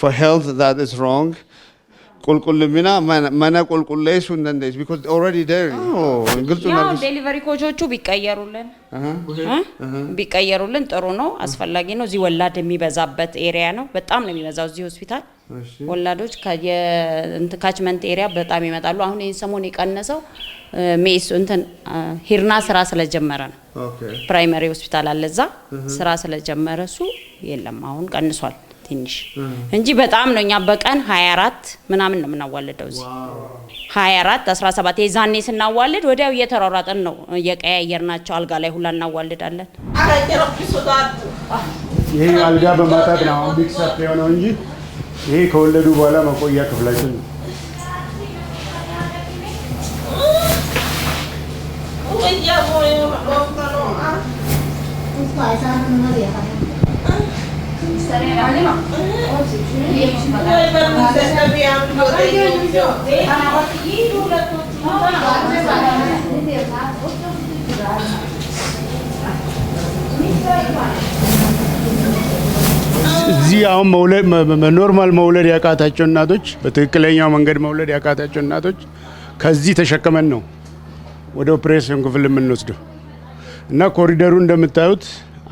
for health that is wrong. qulqullumina mana qulqulleessuu hin dandeessu because already there. ያው ዴሊቨሪ ኮቾቹ ቢቀየሩልን ጥሩ ነው አስፈላጊ ነው። እዚህ ወላድ የሚበዛበት ኤሪያ ነው። በጣም ነው የሚበዛው እዚህ ሆስፒታል ወላዶች ካችመንት ኤሪያ በጣም ይመጣሉ። አሁን ይሄን ሰሞን የቀነሰው ሜስ ሂርና ስራ ስለጀመረ ነው። ፕራይመሪ ሆስፒታል አለ እዛ ስራ ስለጀመረ እሱ የለም አሁን ቀንሷል ትንሽ እንጂ በጣም ነው። እኛ በቀን 24 ምናምን ነው የምናዋልደው እዚህ 24 17 የዛኔ ስናዋልድ ወዲያው እየተሯሯጠን ነው እየቀያየርናቸው አልጋ ላይ ሁላ እናዋልዳለን። ይሄ አልጋ በማጣት ነው አሁን ቢግ ሰፕ የሆነው እንጂ ይሄ ከወለዱ በኋላ መቆያ ክፍላችን ነው። እዚህ አሁን መውለድ ኖርማል መውለድ ያቃታቸው እናቶች በትክክለኛው መንገድ መውለድ ያቃታቸው እናቶች ከዚህ ተሸክመን ነው ወደ ኦፕሬሽን ክፍል የምንወስደው እና ኮሪደሩ እንደምታዩት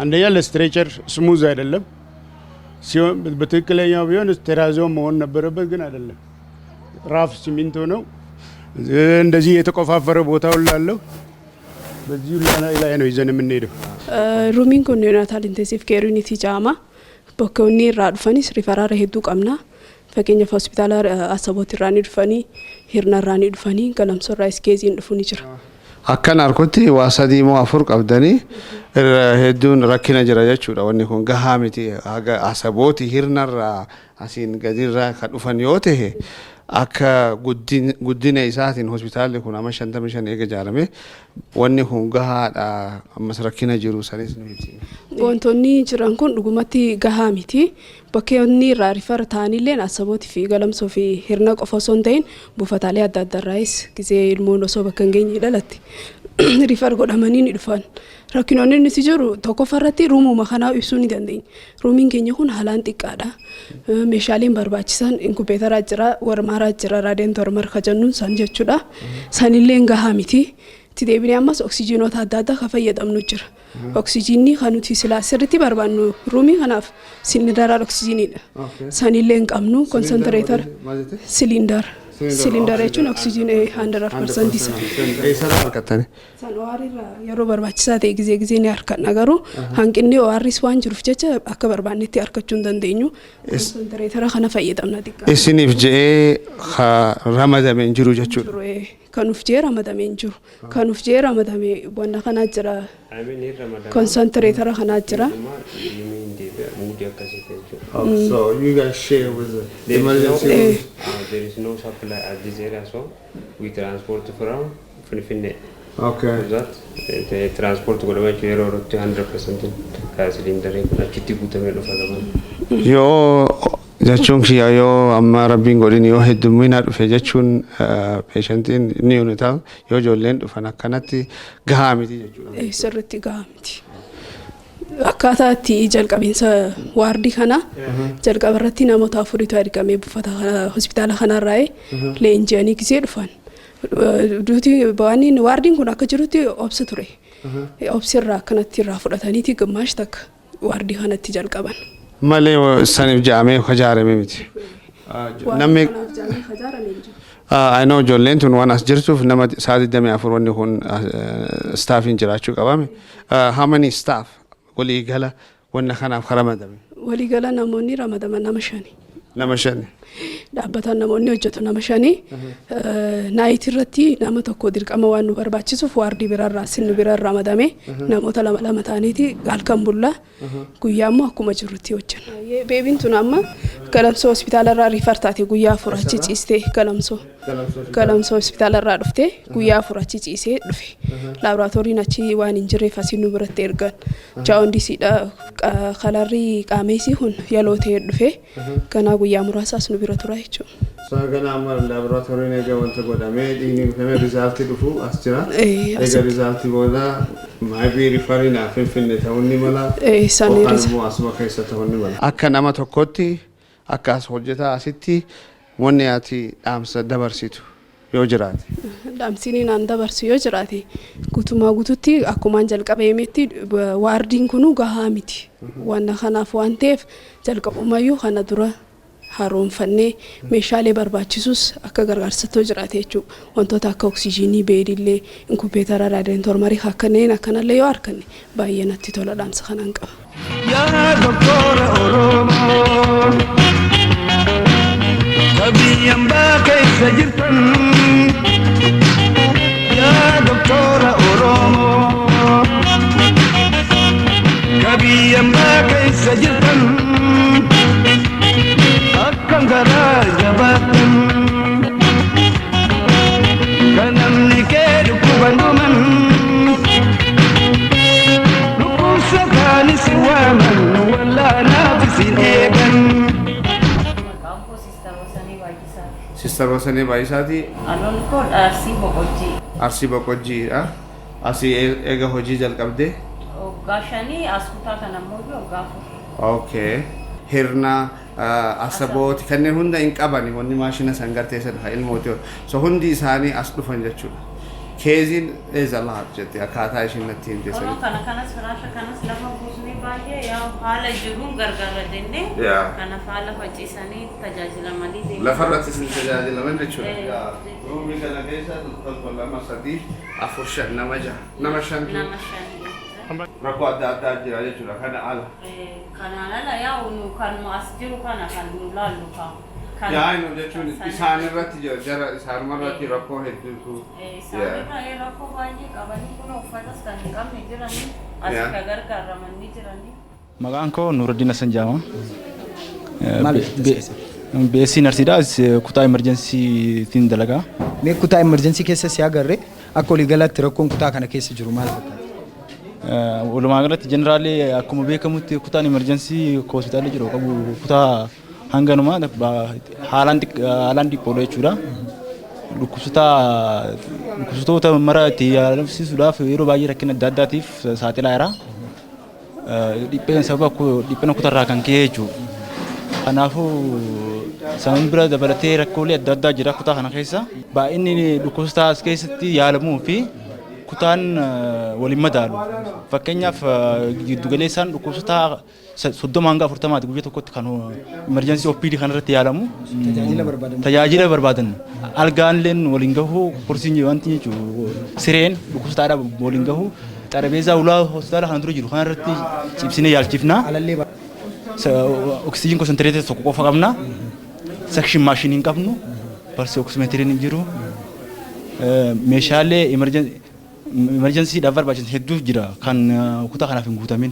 አንደኛ ለስትሬቸር ስሙዝ አይደለም። ሲሆን በትክክለኛው ቢሆን ቴራዞ መሆን ነበረበት፣ ግን አይደለም። ራፍ ሲሚንቶ ነው። እንደዚህ የተቆፋፈረ ቦታው ላለው በዚህ ላይ ነው ይዘን የምንሄደው። ሩሚን kun neonatal intensive care unit jedhama. Bakka inni irraa dhufanis rifaraara hedduu qabna. Fakkeenyaaf hospitaala Asaboot irraa ni dhufanii, Hirna irraa ni dhufanii, Galamsoo irraa iskeeziin dhufu ni jira. Akkan harkutti waa sadii moo afur qabdanii hedduun rakkina jira jechuudha. Wanni kun gahaa miti. Asabooti Hirnarraa asiin gadirraa kan dhufan yoo ta'e akka guddina isaatiin hospitaalli kun amma 55 eega ijaarame wanni kun gahaadha. Ammas rakkina jiru sanis nu ibsi. Wantoonni jiran kun dhugumatti gahaa miti. Bakkeewwan irraa rifara ta'anillee Asabootii fi Galamsoo fi Hirna qofa osoo hin ta'in buufataalee adda addaarraayis gisee ilmoon osoo bakka hin geenye dhalatti rifar godhamanii ni dhufan. Rakkinoonni nuti jiru tokkoffaarratti ruumuma kanaa ibsuu ni dandeenya. Ruumiin keenya kun haalaan xiqqaadha. Meeshaaleen barbaachisan inkubeetaraa jira, warmaaraa jira, raadiyeentormar kajannuun san jechuudha. Sanillee gahaa miti. Itti deebinee ammas oksijiinota adda addaa kan fayyadamnu jira. Oksijiinni kan nuti silaa sirriitti barbaannu ruumii kanaaf siliindaraan oksijiiniidha. Sanillee hin qabnu konsantireetara siliindara jechuun oksijiinii 100% isa. San ORirraa yeroo barbaachisaa ta'e gizee ni harkanna garuu hanqinni ORis waan jiruuf jecha akka barbaannetti harkachuu hin dandeenyu. Konsantireetara kana fayyadamna xiqqaa. Isiniif je'ee ramadamee hin jiru jechuudha. Kanuuf jee ramadamee hin jiru. Kanuuf jee ramadamee wanna kanaa jira. Konsantireetara kanaa jira. So you guys share with the emergency room? There is no supply at this area, so we transport from Finfinne. Okay. So that the transport godhama yeroo irratti 100% cylinder achitti guutamee dhufa gaman. Yoo jechuun kiyya yoo amma rabbiin godhin yoo heddumminaa dhufe jechuun peeshantiin ni unita yoo ijoolleen dhufan akkanatti gahaa miti jechuudha. Sirriitti gahaa miti. Akkaataa itti jalqabinsa waardii kana jalqaba irratti namoota afuritu argamee buufata hospitaala kanarraa leenji'anii gisee dhufan. Duuti baaniin waardiin kun akka jirutti obsa ture. Obsirraa akkanatti irraa fudhataniiti gammaash takka waardii kanatti jalqaban. Malee saniif jaamee hajaarame miti. Namni I know ijoolleen tun waan as jirtuuf nama sa'aatii 24 wanni kun staffiin jiraachuu qabame. How many staff walii gala wanna kanaaf ramadame? Walii gala namoonni ramadaman nama 5. Nama 5. Dhaabbataan namoonni hojjetu nama 5. Naayitii irratti nama tokko dirqama waan nu barbaachisuuf waardii biraarraa sinnu biraan ramadame namoota lama ta'aniiti halkan bullaa guyyaa immoo akkuma jirrutti hojjenna. Beebiin tun amma Galamsoo hospitaalarraa riifar taate guyyaa 4 achi ciistee Galamsoo hospitaalarraa dhufte guyyaa 4 achi ciisee dhufe. Laaboraatooriin achi waan hin jirreef asiin nu biratti ergan. Jaawondisiidha kalarri qaameesii kun yaloo ta'ee dhufe ganaa guyyaa muraasaas nu bira tura jechuudha. Ganaa amma laaboraatooriin egaa wanta godhamee dhiigni dhufamee rizaaltii dhufu as jira. Egaa rizaaltii booda maabii riifariin Finfinne ta'uun ni mala. Yookaan immoo asuma keessa ta'uun ni mala. Akka nama tokkotti akka as hojjetaa asitti wanni ati dhaamsa dabarsitu yoo jiraate. Dhaamsiin naan dabarsu yoo jiraate guutumaa guututti akkumaan jalqabeemetti waardiin kunu gahaa miti. Wanna kanaaf waan ta'eef jalqabumayyuu kana dura haroomfannee meeshaalee barbaachisus akka gargaarsatoo jiraate jechuudha. Wantoota akka oksijiinii, beedillee, inkubeetara, raadiyeentormarii akkaneen akkanallee yoo arganne baay'ee natti tola dhaamsa kanaan qaba. Yaa doktora Oromoo kabiyyaan keessa jirtan yaa doktora Oromoo kabiyyaan keessa jirtan akkam garaa jabaatan kan namni kee dhukkuban dhuman dhukkubsa kaanis waaman wallaanaaf isin eegan. Sister Wasanii Baayisaati. Anuun kun Arsii Boqojjii. Arsii Boqojjiidha. Asii eega hojii jalqabde. Waggaa 5 as kutaa kana immoo waggaa 4. Okay. Hirna Asabooti kanneen hunda hin qabani wanni maashina san gartee sana ilmooti. So hundi isaanii as dhufan jechuudha. keezin eezalla harjette akkaataa ishiin natti himte Oromoo kana kanas firaasha kanas lafa buusnee baay'ee yaa haala jiruun gargaara jennee kana faala faciisanii tajaajilamanii deemu. Lafarratti isin tajaajilaman jechuudha. Ruumii kana keessa tokko lama sadii afur shan nama jaha nama shan. Nama shan. Rakkoo adda addaa jira jechuudha kana ala. Kanaan ala yaa kan as jiru kana kan nu laallu kaa. Yaa inni jechuun isaan irratti jara isaanuma irratti rakkoo hedduutu. Isaan irra rakkoo baay'ee qabanii kun uffatas kan hin qabne jiranii as gargaaramanii jiranii. Maqaan koo Nuruddin Hassan jedhama. BSc Narsiidha. Kutaa emergensiitiin dalagaa. Mee kutaa emerjensii keessa si agarre akka waliigalaatti rakkoon kutaa kana keessa jiru maal fakkaata? Walumaa galatti jeneraalee akkuma beekamutti kutaan emerjensii hospitaalli jiru qabu kutaa hanganuma haalaan xiqqoodha jechuudha. Dhukkubsattoota mara itti yaalchisuudhaaf yeroo baay'ee rakkina adda addaatiif saaxilaa jira. Sababa dhiphina kutaarraa kan ka'e jechuudha. Kanaafuu sababiin bira dabalatee rakkoolee adda addaa jira kutaa kana keessa. Baay'inni dhukkubsataa as keessatti yaalamuu fi kutaan waliin madaalu. Fakkeenyaaf giddugaleessaan dhukkubsataa 30 hanga 40 guyyaa tokkotti kan emergency OPD kanarratti yaalamu. Tajaajila barbaadan. Algaanleen waliin gahu kursiin wanti jechuudha. Sireen dhukkubsataadha waliin gahu. Xarabeezaa ulaa hospitaala kana dura jiru kanarratti cibsinee yaalchifna. Oksijiin konsentireetii tokko qofa qabna. Sakshin maashinii hin qabnu. Barsi oksimeetiriin hin jiru. Meeshaalee emergensiidhaaf barbaachisan hedduu jira kan kutaa kanaaf hin guutamin.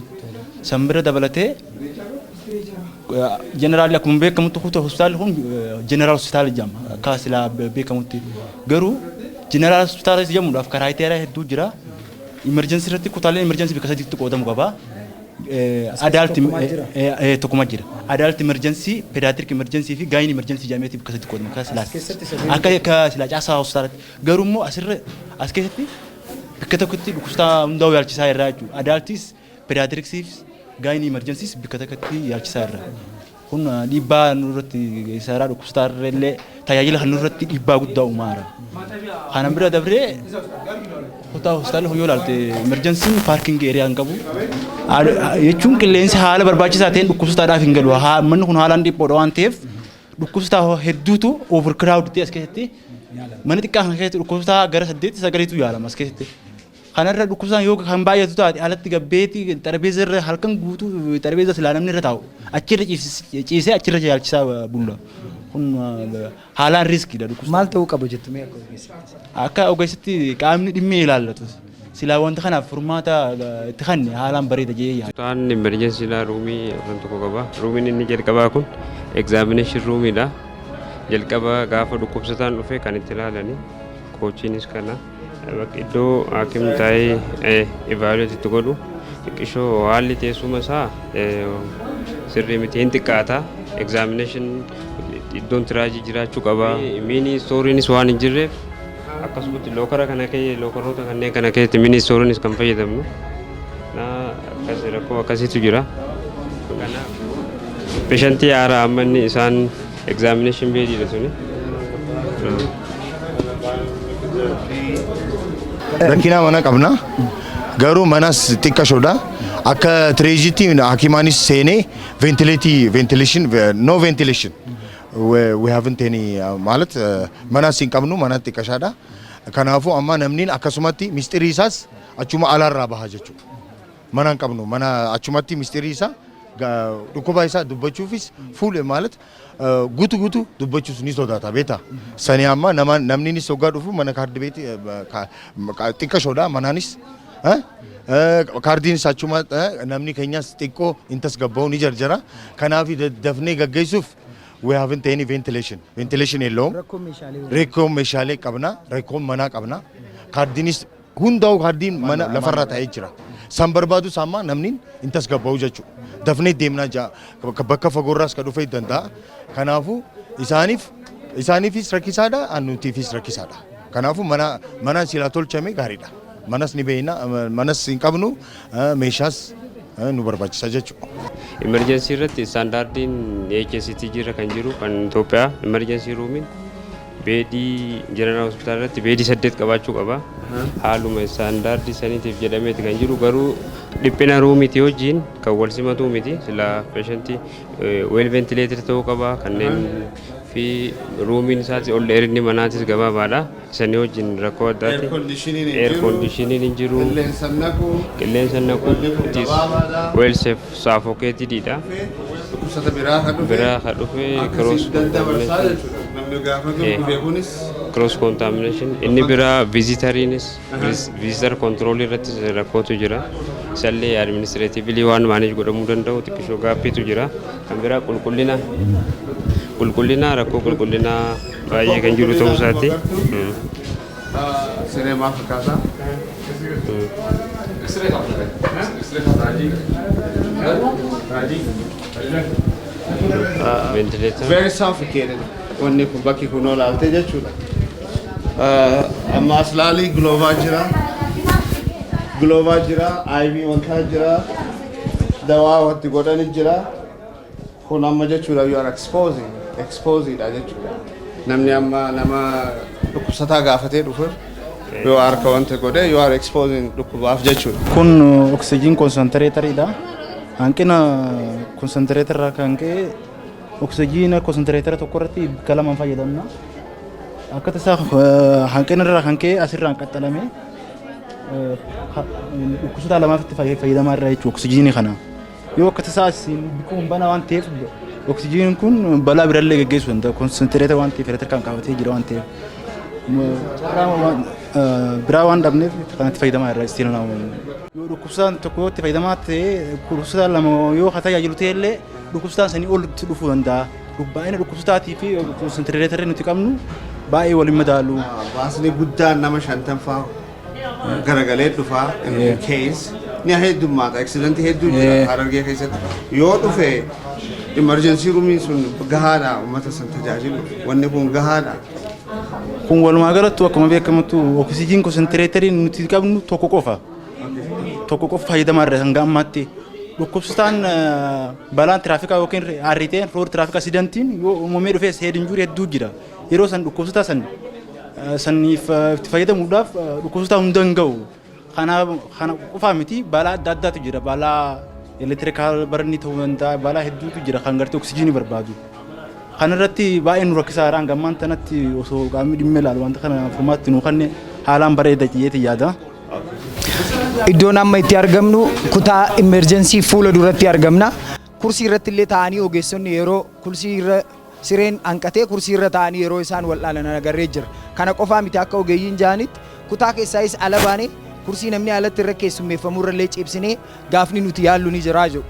San bira dabalatee jeneraalli akkuma beekamutti kutaa hospitaalli kun jeneraal hospitaala jedhama. Akka silaa beekamutti garuu jeneraal hospitaala jedhamuudhaaf karaayiteeraa hedduu jira. Emergency irratti kutaaleen emergency bakka sadiitti qoodamu qaba. Adult tokkuma jira. Adult emergency, pediatric emergency fi gynae emergency jedhamee bakka sadiitti qoodamu. Akka silaa caasaa hospitaalatti garuu immoo as keessatti bakka tokkotti dhukkubsataa hundaa'u yaalchisaa irraa jechuudha. Adultis, pediatricsis, gynae emergencies bakka tokkotti yaalchisaa irraa. Kun dhiibbaa nurratti isaarraa dhukkubsataa illee tajaajila kan nurratti dhiibbaa guddaa uumaara. Kana bira dabree kutaa hospitaala yoo ilaalte emergensiin paarkingii eeriyyaa hin qabu. Jechuun qilleensi haala barbaachisaa ta'een dhukkubsataadhaaf hin galu. Manni kun haalaan dhiphoodha waan ta'eef dhukkubsataa hedduutu overcrowded as keessatti. Mana xiqqaa kana keessatti dhukkubsataa gara 8-9tu yaalama as keessatti. Kanarra dhukkubsataan yoo kan baay'atu taate alatti gabbeetii xarabeeza irra halkan guutuu xarabeeza silaa namni irra taa'u achirra ciisee achirra yaalchisaa bulla. Kun haalaan riskiidha dhukkubsataa. Maal ta'uu qaba jettumee akka ogeessaatti? Akka ogeessaatti qaamni dhimmi ilaallatu. Silaa wanta kanaaf furmaata itti kanne haalaan bareeda jee yaada. Kutaan emergensiidhaa ruumii afran tokko qaba. Ruumiin inni jalqabaa kun examination ruumiidha. Jalqaba gaafa dhukkubsataan dhufe kan itti ilaalani. Koochiinis kana. Iddoo haakimni taa'ee evaluate itti godhu xiqqishoo haalli teessuma isaa sirrii miti hin xiqqaata. Examination iddoon tiraajii jiraachuu qaba. Mini stooriinis waan hin jirreef akkasumatti lookara kana lookaroota kanneen kana keessatti mini stooriinis kan fayyadamnu. Rakkoo akkasiitu jira. Peeshantii haaraa amma inni isaan examination beediidha suni. Rakkina mana qabna garuu manas xiqqashoodha akka tireejitti hakimaanis seenee ventilation no ventilation we haven't any ማለት manas hin qabnu mana xiqqashaadha kanaafuu amma namni akkasumatti mistirii isaas achuma alaarraa baha jechuudha mana hin qabnu mana achumatti mistirii isaa dhukkuba isaa dubbachuufis fuule ማለት guutu dubbachuus ni sodaata beeta sani amma namni ni sogaa dhufu mana kaardi beeti xiqqashoodha manaanis kaardiin achuma namni keenyas xiqqoo intas gabbaa'u ni jarjara kanaaf dafnee gaggeessuuf we haven't any ventilation የለውም rakkoon meeshaalee qabna rakkoon manaa qabna kaardiinis hundaa'u kaardiin mana lafarra taa'ee jira san barbaadu samma namni intas gabbaa'u jechuudha dafnee deemnaa bakka fagoorraas ka dhufee danda'a kanaafu isaaniifis rakkisaadha annutiifis rakkisaadha kanaafu mana silaa tolchame gaariidha manas ni beeyna manas hin qabnu meeshaas nu barbaachisa jechuudha. Emergency irratti standardiin HST jira kan jiru kan Itoophiyaa emergency roomiin beedii General Hospitaala irratti beedii 8 qabaachuu qaba. Haaluma istaandaardii saniitiif jedhameeti kan jiru garuu dhiphina ruumiitii wajjin kan wal simatu miti. Sila peeshantii well ventilated ta'uu qaba kanneen fi ruumiin isaati ol dheerinni manaatis gabaabaadha. Isanii wajjin rakkoo addaati. Air conditioning hin jiru. Qilleensa naqu. It is well suffocated dha. Biraa kan dhufe cross contamination. Inni biraa visitor control irratti rakkootu jira. Isallee administratively waan manage godhamuu danda'u xiqqishoo gaaffiitu jira. Kan biraa qulqullina rakkoo qulqullina baay'ee kan jiru ta'uu isaati. Siree maal fakkaata? Ventilator. Very suffocated. Wanni kun bakki kun olaalte jechuudha. Amma as laalii giloovaa jira. Giloovaa jira, IV wantaa jira, dawaa wanti godhani jira. Kun amma jechuudha you are exposedha jechuudha. Namni amma nama dhukkubsataa gaafatee dhufe yoo harka wanta godhe you are exposing dhukkubaaf jechuudha. Kun oksijiin konsantireetariidha. Hanqina konsantireetarraa kan ka'e oksijiina konsantireetara tokko irratti bakka lamaan fayyadamna. Akka tasaa hanqina irraa kan ka'e asirraan qaxxalame dhukkubsataa lamaaf itti fayyadamaa irraa jechuudha oksijiinii kana. Yoo akka tasaa bikuun banaa waan ta'eef oksijiiniin kun balaa birallee geggeessuu danda'a. Konsantireetara waan ta'eef elektira kan qabatee jira waan ta'eef. Biraa waan dhabneef kan itti fayyadamaa irraa istiin yoo dhukkubsataan tokko itti fayyadamaa ta'e dhukkubsataan lama yoo tajaajilu ta'e illee dhukkubsataan sanii ol itti dhufuu danda'a. Baay'ina dhukkubsataatii fi konsantireetarri nuti qabnu baay'ee waliin madaalu. Baasni guddaan nama 50 fa'aa garagalee dhufaa in case ni heddummaata accidentii hedduu jira Harargee keessatti yoo dhufe emergency roomii sun gahaadha uummata san tajaajilu wanni kun gahaadha. Kun walumaa galatti akkuma beekamutti oksijiin konsantireetarii nuti qabnu tokko qofa fayyadamaa irra hanga ammaatti dhukkubsataan balaan tiraafikaa yookiin arriiteen rood tiraafik asidantiin yoo uumamee dhufee seedin juuri hedduu jira yeroo san dhukkubsataa saniif itti fayyadamuudhaaf dhukkubsataa hunda hin ga'u kana qofaa miti balaa adda addaatu jira balaa elektirikaal barni ta'uu danda'a balaa hedduutu jira kan gartee oksijiinii barbaadu. Kan irratti baay'ee nu rakkisaa raan gammaan tanatti osoo qaamni dhimma ilaalu wanta kana furmaatti nu kanne haalaan bareeda jedheeti yaada. Iddoon amma itti argamnu kutaa emerjensii fuula duratti argamna. Kursii irratti illee taa'anii ogeessonni yeroo kursii irra sireen hanqatee kursii irra taa'anii yeroo isaan wal'aanan agarree jira. Kana qofaa miti akka ogeeyyiin jedhanitti kutaa keessaayis ala baanee kursii namni alatti irra keessummeeffamu irra illee ciibsinee gaafni nuti yaallu ni jira jiru.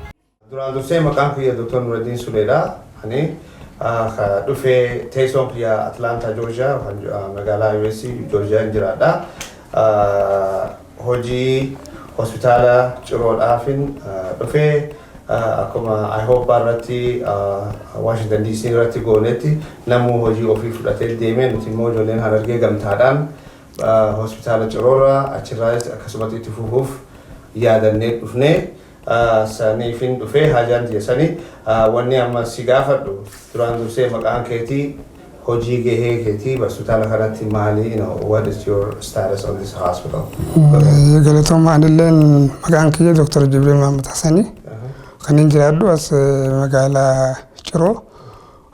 Duraan dursee maqaan kiyya Dr. Nuraddiin Suleedha. Ani dhufee teessoon kiyya Atlanta Georgia magaalaa US Georgia jiraadha. Hojii hospitaala Ciroodhaafin dhufee akkuma Iohpa irratti Washington DC irratti goonetti namuu hojii ofii fudhatee deemee nuti immoo ijoolleen Harargee gamtaadhaan hospitaala Ciroorraa achirraas akkasumatti itti fufuuf yaadannee dhufnee saniifin dhufee hajaan jeessanii wanni amma si gaafadhu duraan dursee maqaan keetii hojii gahee keetii hospitaala kanatti maali what is your status on this hospital? Galatooma adilleen maqaan kiyya Dr. Jibril Mahamad Hassani kan hin jiraadhu as magaalaa Ciroo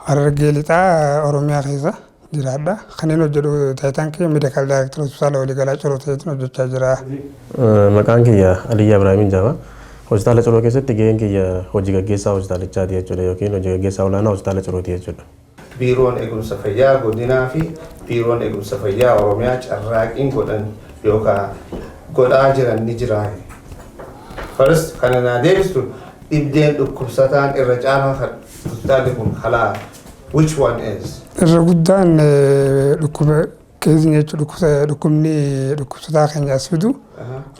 Harargee lixaa Oromiyaa keessa jiraadha. Kan hin hojjedhu taayitaan kiyya medical director hospitaala waliigalaa Ciroo ta'eetiin hojjechaa jira. Maqaan kiyya Aliyyaa Ibraahimin jedhama. Hospitaala Ciroo keessatti gaheen kiyya hojii gaggeessaa hospitaalichaati jechuudha yookiin hojii gaggeessaa olaanaa hospitaala Cirooti jechuudha. Biiroon eegumsa fayyaa godinaa fi biiroon eegumsa fayyaa Oromiyaa carraaqiin godhan yookaan godhaa jiran ni jira. First kana naa deebistu dhibdeen dhukkubsataan irra caalaa hospitaalli kun halaa which one is? Irra guddaan dhukkuba keezii jechuudha dhukkubsataa keenya as fidu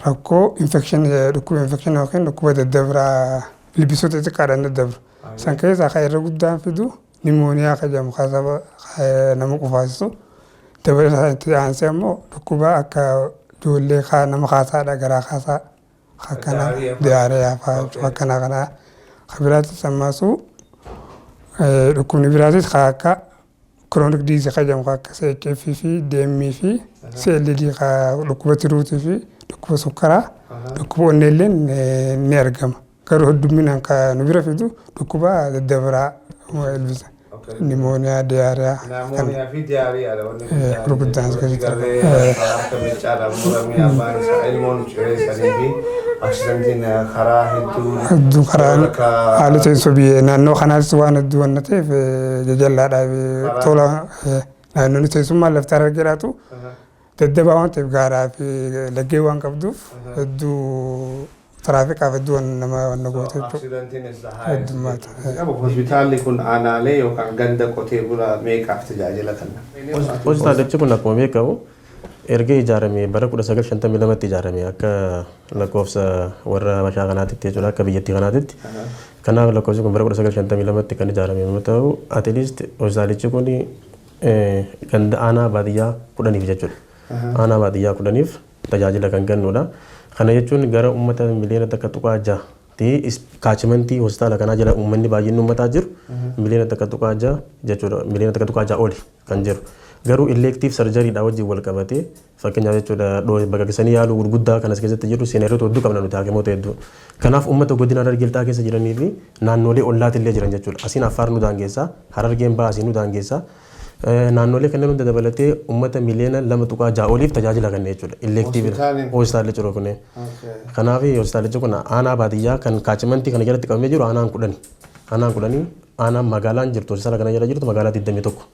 rakkoo dhukkuba infekshin yookiin dhukkuba daddabraa ilbiisota xixiqqaadhaan daddabru. San keessaa kan irra guddaan fidu pneumonia kajamu kasaba nama qufaasisu dabalataan itti aansee immoo dhukkuba akka ijoollee nama kaasaadha garaa kaasaa akkana diyaariyaa fa'aa akkana kana kan biraattis ammaasu dhukkubni biraatis kan akka kiroonik diizii qajamu akka CHF fi DMI fi CLD dhukkuba tiruutii fi dhukkuba sukkaraa dhukkuba onneelleen ni argama. Garuu hedduminaan kan nu bira fidu dhukkuba daddabaraa ilbisa. Nimooniyaa, diyaariyaa. Nimooniyaa fi diyaariyaa gurguddaan akkasii akka michaadhaan muramee abbaan isaa ilmoon cireessanii fi aksidantiin karaa hedduu karaa haalli teessoo biyya naannoo kanaas waan hedduu waan ta'eef jajallaadhaaf tola naannoon teessummaa lafti argeeraatu daddabaa waan ta'eef gaaraa fi laggee waan qabduuf hedduu tiraafikaaf hedduu nama waan goote heddummaata. Hospitaalli kun aanaalee yookaan ganda qotee bulaa meeqaaf tajaajila kenna? Hospitaalichi kun akkuma beekamu erga ijaarame bara 1952tti ijaarame akka lakkoofsa warra mashaa kanaatitti jechuudha akka biyyattii kanaatitti. Kanaaf lakkoofsi kun bara 1952tti kan ijaarame yoo ta'u at least hospitaalichi kun ganda aanaa baadiyyaa 10 jechuudha. Aanaa baadiyyaa 10 tajaajila kan kennudha. Kana jechuun gara uummata miliyoona takka tuqaa ja'a ta'ee kaachimentii hospitaala kanaa jala uummanni baay'inni uummataa jiru miliyoona takka tuqaa ja'a jechuudha. Miliyoona takka tuqaa ja'a oli kan jiru. Garuu elektiif sarjariidha wajjin wal qabatee fakkeenyaaf jechuudha baqaqsanii yaaluu gurguddaa kanas keessatti jiru seeneerota hedduu qabna nuti hakiimoota hedduu. Kanaaf uummata godina Harargee keessa jiranii fi naannolee ollaatti illee jiran jechuudha. Asiin Affaar nu daangeessa, Harargeen Bahaa asiin nu daangeessa. Naannolee kanneen hunda dabalatee uummata miliyoona 2.6 oliif tajaajila kenna jechuudha. Elektiif hospitaalli Ciroo kun. Kanaaf hospitaalichi kun aanaa baadiyyaa kan kaachimentii kana jalatti qabamee jiru aanaan 10. Aanaan 10 aanaan magaalaan jirtu hospitaala kana jala jirtu magaalaa 21.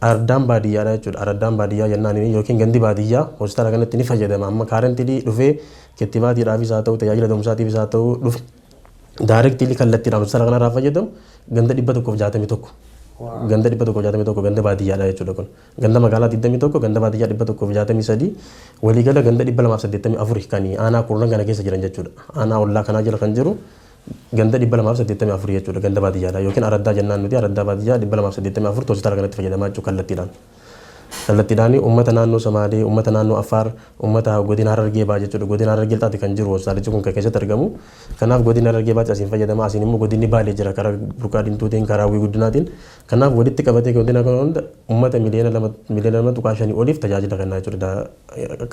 Ardaan baadiyyaadha jechuudha. Ardaan baadiyyaa jennaan yookiin gandi baadiyyaa hospitaala kanatti ni fayyadama. Amma kaarentii dhufee kittibaatiidhaafis haa ta'u tajaajila da'umsaatiifis haa ta'u dhufe daayirektiili kallattiidhaan hospitaala kanarraa fayyadamu ganda 161. Ganda 161 ganda baadiyyaadha jechuudha kun. Ganda magaalaa 21 ganda baadiyyaa 163 waliigala ganda 284 kan aanaa kurnan kana keessa jiran jechuudha. Aanaa ollaa kanaa jala kan jiru ganda 284 jechuudha ganda baadiyyaadha yookiin araddaa jennaan nuti araddaa baadiyyaa 284 hospitaala kanatti fayyadamaa jechuudha kallattiidhaan. Kallattiidhaan uummata naannoo Somaalee, uummata naannoo Affaar, uummata godina Harargee Bahaa jechuudha. Godina Harargee Lixaatti kan jiru hospitaalichi kun kan keessatti argamu. Kanaaf godina Harargee Bahaatti asiin fayyadama. Asiin immoo godinni Baalee jira karaa burqaa diimtuutiin karaa hawwii guddinaatiin. Kanaaf walitti qabatee godina kana hunda uummata miliyoona 2.5 oliif tajaajila kennaa jechuudha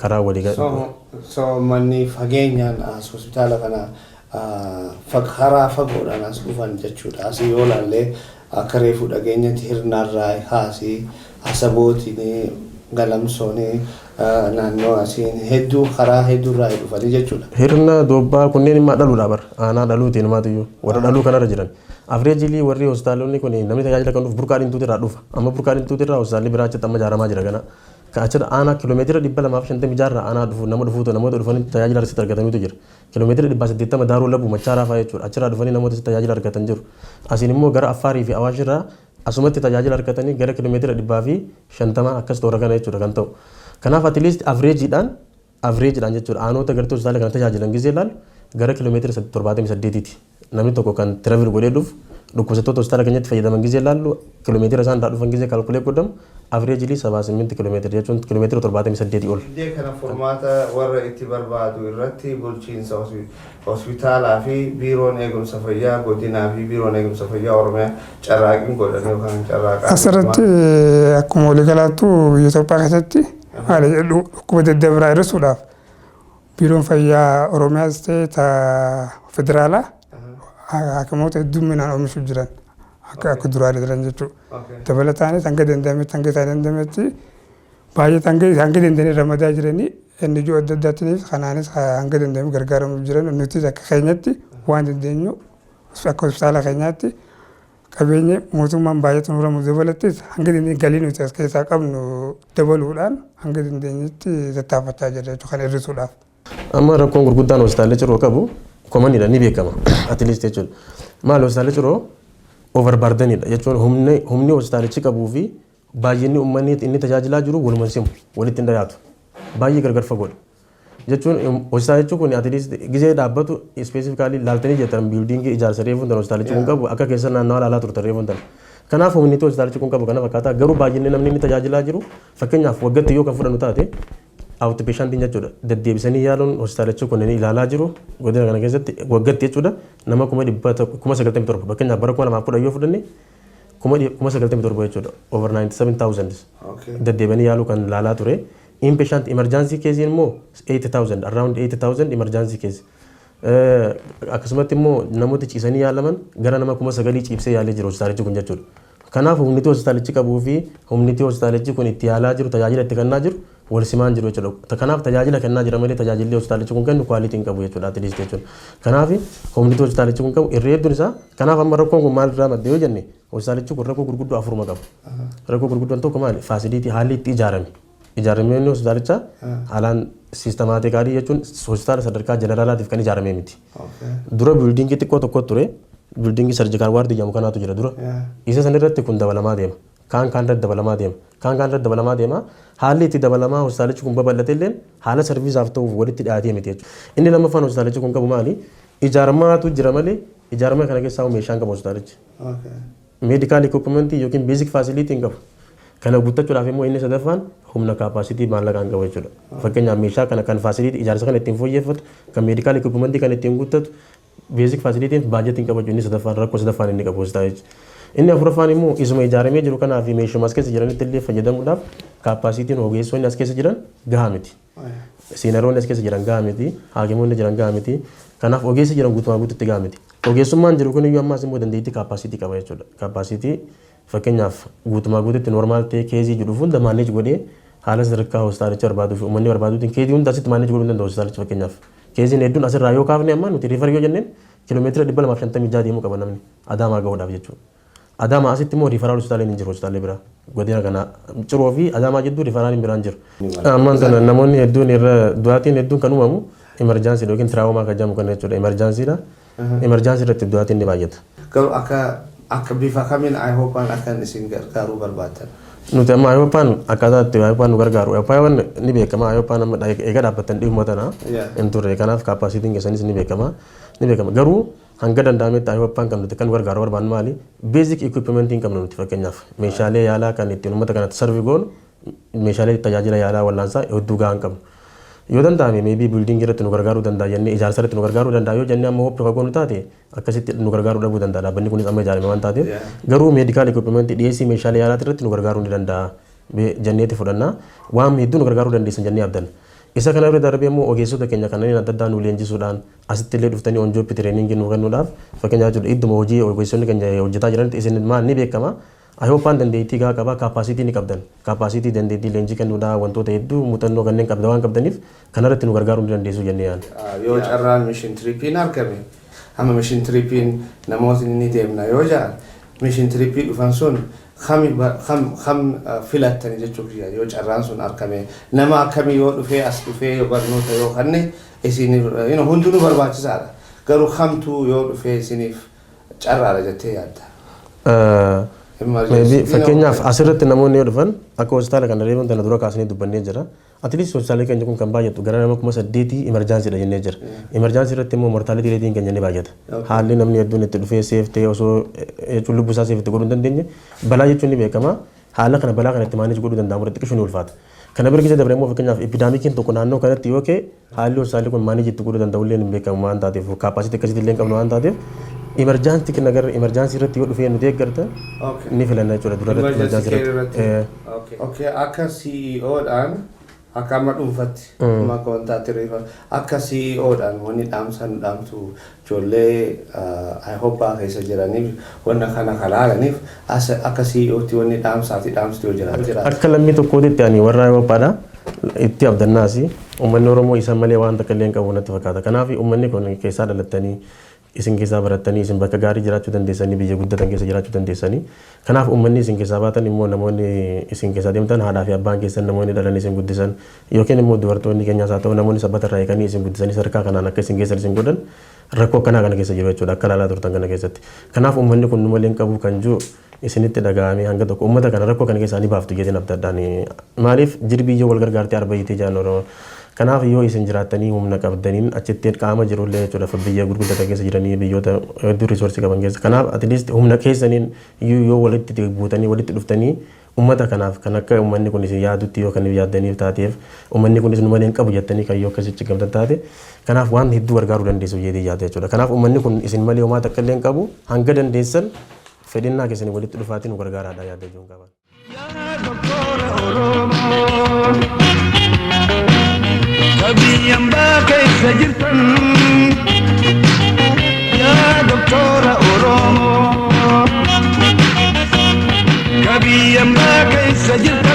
karaa walii galee. So manni fageenyaan as hospitaala kana karaa fagoodhaan as dhufan jechuudha. Asii yoo ilaallee akka reefu dhageenyatti hirnaarraa haasii asabootiin galamsoon naannoo asiin hedduu karaa hedduurraa dhufanii jechuudha. Hirna dobbaa kunneen immoo dhaluudha bara aanaa dhaluutiin himaatiyyuu warra dhaluu kanarra jiran. Afreejilii warri hospitaalonni kun namni tajaajila kan dhufu burqaa diimtuutirraa dhufa. Amma burqaa diimtuutirraa hospitaalli biraa achitti amma ijaaramaa jira kana. Achirra aanaa kiiloomeetira 250 aanaa dhufu nama dhufuutu namoota dhufanii tajaajila asitti argataniitu jira. Kiiloomeetira 180 daaruu labu machaaraa fa'aa jechuudha. Achirraa dhufanii namoota tajaajila argatan jiru. Asiin immoo gara Affaarii fi Awaashirraa asumatti tajaajila argatanii gara kiiloomeetira 150 akkas toora kana jechuudha kan ta'u. Kanaaf at least avreejiidhaan jechuudha aanoota gartuu hospitaala kana tajaajilan gisee ilaalu gara kiiloomeetira 78ti. Namni tokko kan tiraavil godhee dhufu dhukkubsattoota hospitaala keenyatti fayyadaman gisee ilaallu kiiloomeetira isaan irraa dhufan gisee kaalkulee godhamu avreejilii 78 kiiloomeetira jechuun kiiloomeetira 78 ol. Idee kana furmaata warra itti barbaadu irratti bulchiinsa hospitaalaa fi biiroon eegumsa fayyaa godinaa fi biiroon eegumsa fayyaa Oromiyaa carraaqiin godhan yookaan carraaqaa. Asirratti akkuma waliigalaattu biyya Itoophiyaa keessatti haala jedhu dhukkuba daddabaraa hir'isuudhaaf biiroon fayyaa Oromiyaas ta'e federaalaa hakimoota hedduminaan oomishuu jiran akka duraalee jiran jechuudha. Dabalataanis hanga danda'ametti baay'ee hanga danda'anii ramadaa jiranii inni ijoo adda addaatiinis kanaanis hanga danda'ame gargaaramuu jiran nutis akka keenyatti waan dandeenyu akka hospitaala keenyaatti qabeenya mootummaan baay'ee xumuramu dabalattis hanga dandeenye galii nuti as keessaa qabnu dabaluudhaan hanga dandeenyetti tattaafachaa jirra jechuudha kan hir'isuudhaaf. Amma rakkoon gurguddaan hospitaalli Ciroo qabu komanidha ni beekama at least jechuudha. Maal hospitaalli Ciroo overburdenidha jechuun humni hospitaalichi qabuu fi baay'inni uummanni inni tajaajilaa jiru walumaan simu walitti hin dhiyaatu baay'ee gargar fagoodha. Jechuun hospitaalichi kun at least gisee dhaabbatu specifically laaltanii jettan biildiingii ijaarsa reefuun tan hospitaalichi kun qabu akka keessa naannawaa laalaa turtan reefuun tan. Kanaaf humni hospitaalichi kun qabu kana fakkaata garuu baay'inni namni inni tajaajilaa jiru fakkeenyaaf waggaatti yoo kan fudhannu taate outpatientiin jechuudha. Deddeebisanii yaaluun hospitaalichi kun ilaalaa jiru godina kana keessatti waggaatti jechuudha nama 197 fakkeenyaaf bara 2010 yoo fudhanne kuma 97 jechuudha over 97,000 deddeebi'anii yaaluu kan laalaa ture. Inpatient emergency case immoo 80,000 around 80,000 emergency case. Akkasumatti immoo namoota ciisanii yaalaman gara nama 9,000 ciibsee yaalee jiru hospitaalichi kun jechuudha. Kanaaf humniti hospitaalichi qabuu fi humniti hospitaalichi kun itti yaalaa jiru tajaajila itti kennaa jiru wal simaan jiru jechuudha. Kanaaf tajaajila kennaa jira malee tajaajilli hospitaalichi kun kennu quality hin qabu jechuudha at least jechuudha. Kanaaf humniti hospitaalichi kun qabu irra hedduun isaa kanaaf amma rakkoon kun maal irraa madde yoo jenne hospitaalichi kun rakkoo gurguddoo afurma qabu. Rakkoo gurguddoon tokko maali? Faasiliitii haalli itti ijaarame. Ijaaramee inni hospitaalicha haalaan siistemaatikaalii jechuun hospitaala sadarkaa jeneraalaatiif kan ijaaramee miti. Dura biildingii xiqqoo tokko ture. Biildingii sarjikaal waardii jedhamu kanaatu jira dura. Isa san irratti kun dabalamaa deema. Kaan irratti dabalamaa deema. Kaan irratti dabalamaa deema. Haalli itti dabalamaa hospitaalichi kun babal'ate illee haala sarviisaaf ta'uuf walitti dhiyaatee miti jechuudha. Inni lammaffaan hospitaalichi kun qabu maali? Ijaaramaatu jira malee ijaarama kana keessaa meeshaan qabu hospitaalichi. Meedikaal equipmentii yookiin beezik faasiliitii hin qabu. Kana guuttachuudhaaf immoo inni sadaffaan humna kaappaasitii maallaqaan qabu jechuudha. Fakkeenyaaf meeshaa kana kan faasiliitii ijaarsa kana ittiin fooyyeffatu kan meedikaal equipmentii kan ittiin guuttatu basic facility budgeting qabaju inni sadaffaan rakkoo sadaffaan inni qabu hospitaalichi. Inni afuraffaan immoo isuma ijaaramee jiru kanaaf meeshaa as keessa jiranitti illee fayyadamuudhaaf kaappaasitiin ogeessonni as keessa jiran gahaa miti. Seenaroonni as keessa jiran gahaa miti. Haakimoonni jiran gahaa miti. Kanaaf ogeessi jiran guutumaa guututti gahaa miti. Ogeessummaan jiru kun iyyuu ammaas immoo dandeettii kaappaasitii qaba jechuudha. Kaappaasitii fakkeenyaaf guutumaa guututti normaal ta'ee keezii jedhu hunda maaneej godhee haala sadarkaa hospitaalicha barbaaduu fi uummanni barbaaduutiin keezii hunda asitti maaneej godhuu danda'u hospitaalicha fakkeenyaaf. Keeziin hedduun asirraa yoo kaafne amma nuti riifar yoo jenneen kiiloomeetira 256 deemuu qaba namni Adaamaa gahuudhaaf jechuudha. Adaamaa asitti immoo riifaraal hospitaaleen hin jiru hospitaalee biraa. Godina kana Ciroo fi Adaamaa jidduu riifaraaliin biraan jiru. Ammaan kana namoonni hedduun irra du'aatiin hedduun kan uumamu emerjaansii yookiin tiraawomaa kan jedhamu kana jechuudha. Emerjaansiidha. Emerjaansii irratti du'aatiin ni baay'ata. Garuu akka bifa kamiin Iohpaan akka isin gargaaruu barbaaddan? Nuti amma Iohpaan akkaataa itti Iohpaan nu gargaaru. Iohpaan ni beekama. Iohpaan amma eega dhaabbattan dhimma tana hin turre. Kanaaf kaappaasitiin keessanis ni beekama. Garuu hanga danda'ametti Iohpaan kan nuti kan gargaaru barbaannu maali? Basic equipmentiin qabna nuti fakkeenyaaf meeshaalee yaalaa kan ittiin uummata kanatti sarvi goonu meeshaalee tajaajila yaalaa wallaansaa hedduu gahaan qabnu. Yoo danda'ame maybe building irratti nu gargaaruu danda'a jennee ijaarsa irratti nu gargaaruu danda'a yoo jennee amma hooppi fagoo nu taate akkasitti nu gargaaruu dhabuu danda'a dhaabbanni kunis amma ijaarame waan taateef garuu meedikaal equipment dhiyeessii meeshaalee yaalaa irratti nu gargaaruu ni danda'a jenneeti fudhannaa waan hedduu nu gargaaruu dandeessan jennee abdanna. Isa kana irra darbee immoo ogeessota keenya kanneen adda addaa nu leenjisuudhaan asitti illee dhuftanii on job training nu kennuudhaaf fakkeenyaaf jechuudha idduma hojii ogeessonni keenya hojjetaa jiranitti isin maal ni beekama. Iohpaan dandeettii gaa qaba kaappaasitii ni qabdan. Kaappaasitii dandeettii leenjii kennuudhaa wantoota hedduu muuxannoo kanneen qabda waan qabdaniif kanarratti nu gargaaruu ni dandeessu jennee yaadna. Yoo carraan mishin tiriipiin argame amma mishin tiriipiin namootni ni deemna yoo jedhan mishin tiriipii dhufan sun kam filattani jechuuf yoo carraan sun argame nama akkamii yoo dhufee as dhufee yoo barnoota yoo kanne isin hundinuu barbaachisaadha. Garuu kamtuu yoo dhufee isiniif carraadha jettee yaadda. Fakkeenyaaf asirratti namoonni yoo dhufan akka hospitaala kana reeban tana dura kaasanii dubbannee jira. Atilees hospitaalli keenya kun kan baay'atu gara nama 8,000 emerjaansiidha jennee jira. Emerjaansii irratti immoo mortaalitii reetiin keenya ni baay'ata. Haalli namni hedduun itti dhufee seeftee osoo jechuun lubbuu isaa seefte godhuu hin dandeenye balaa jechuun ni beekama. Haala kana balaa kana itti maaneej godhuu danda'amu irratti xiqqoo ni ulfaata. Kana bira keessa dabre immoo fakkeenyaaf epidaamikiin tokko naannoo kanatti yoo ka'e haalli hospitaalli kun maaneej itti godhuu danda'u illee ni beekamu waan taateef kaappaasitii akkasitti illee hin qabnu waan taateef emerjaansii kana gara emerjaansii irratti yoo dhufee nuti eeggarta ni filanna jechuudha dura irratti emerjaansii irratti. Akka CEOdhaan akka amma dhuunfatti amma koontaatti reefa akka CEOdhaan wanni dhaamsan dhaamtu ijoollee Iohpaa keessa jiraniif wanna kana kalaalaniif akka CEOtti wanni dhaamsaati dhaamsitu yoo jiraatu. Akka lammii tokkootti ani warra Iohpaadha itti abdannaasi uummanni Oromoo isaan malee waan takka illee hin qabu natti fakkaata. Kanaaf uummanni kun keessaa dhalattanii isin keessaa barattanii isin bakka gaarii jiraachuu dandeessanii biyya guddatan keessa jiraachuu dandeessanii kanaaf uummanni isin keessaa baatan immoo namoonni isin keessaa deemtan haadhaa fi abbaan keessan namoonni dhalan isin guddisan yookiin immoo dubartoonni keenyaas haa ta'u namoonni sabbata irraa eeganii isin guddisanii sadarkaa kanaan akka isin keessan isin godhan rakkoo akkanaa kana keessa jiru jechuudha akka ilaalaa turtan kana keessatti kanaaf uummanni kun malee hin qabu kan jiru isinitti dhaga'amee hanga tokko uummata kana rakkoo kana keessaa ni baaftu jedheen abdii addaan maaliif jirbii yoo wal gargaartee arbayyitee jaan Oromoo kanaaf yoo isin jiraattanii humna qabdaniin achitti qaama jirullee jechuudha biyya gurguddatan keessa jiranii biyyoota hedduu riisoorsii qaban keessa kanaaf atileest humna keessaniin yoo walitti buutanii walitti dhuftanii uummata kanaaf kan akka uummanni kun isin yaadutti yoo kan yaaddaniif taateef uummanni kunis nu malee hin qabu jettanii kan yoo akkasitti gamtan taate kanaaf waan hedduu gargaaruu dandeessu jedhee yaada jechuudha kanaaf uummanni kun isin malee homaa takka illee hin qabu hanga dandeessan fedhinnaa keessanii walitti dhufaatiin nu gargaaraadha yaada jechuun qaban. Kabiyyaan keessa jirtan yaa doktora Oromoo. Kabiyyaan keessa jirtan.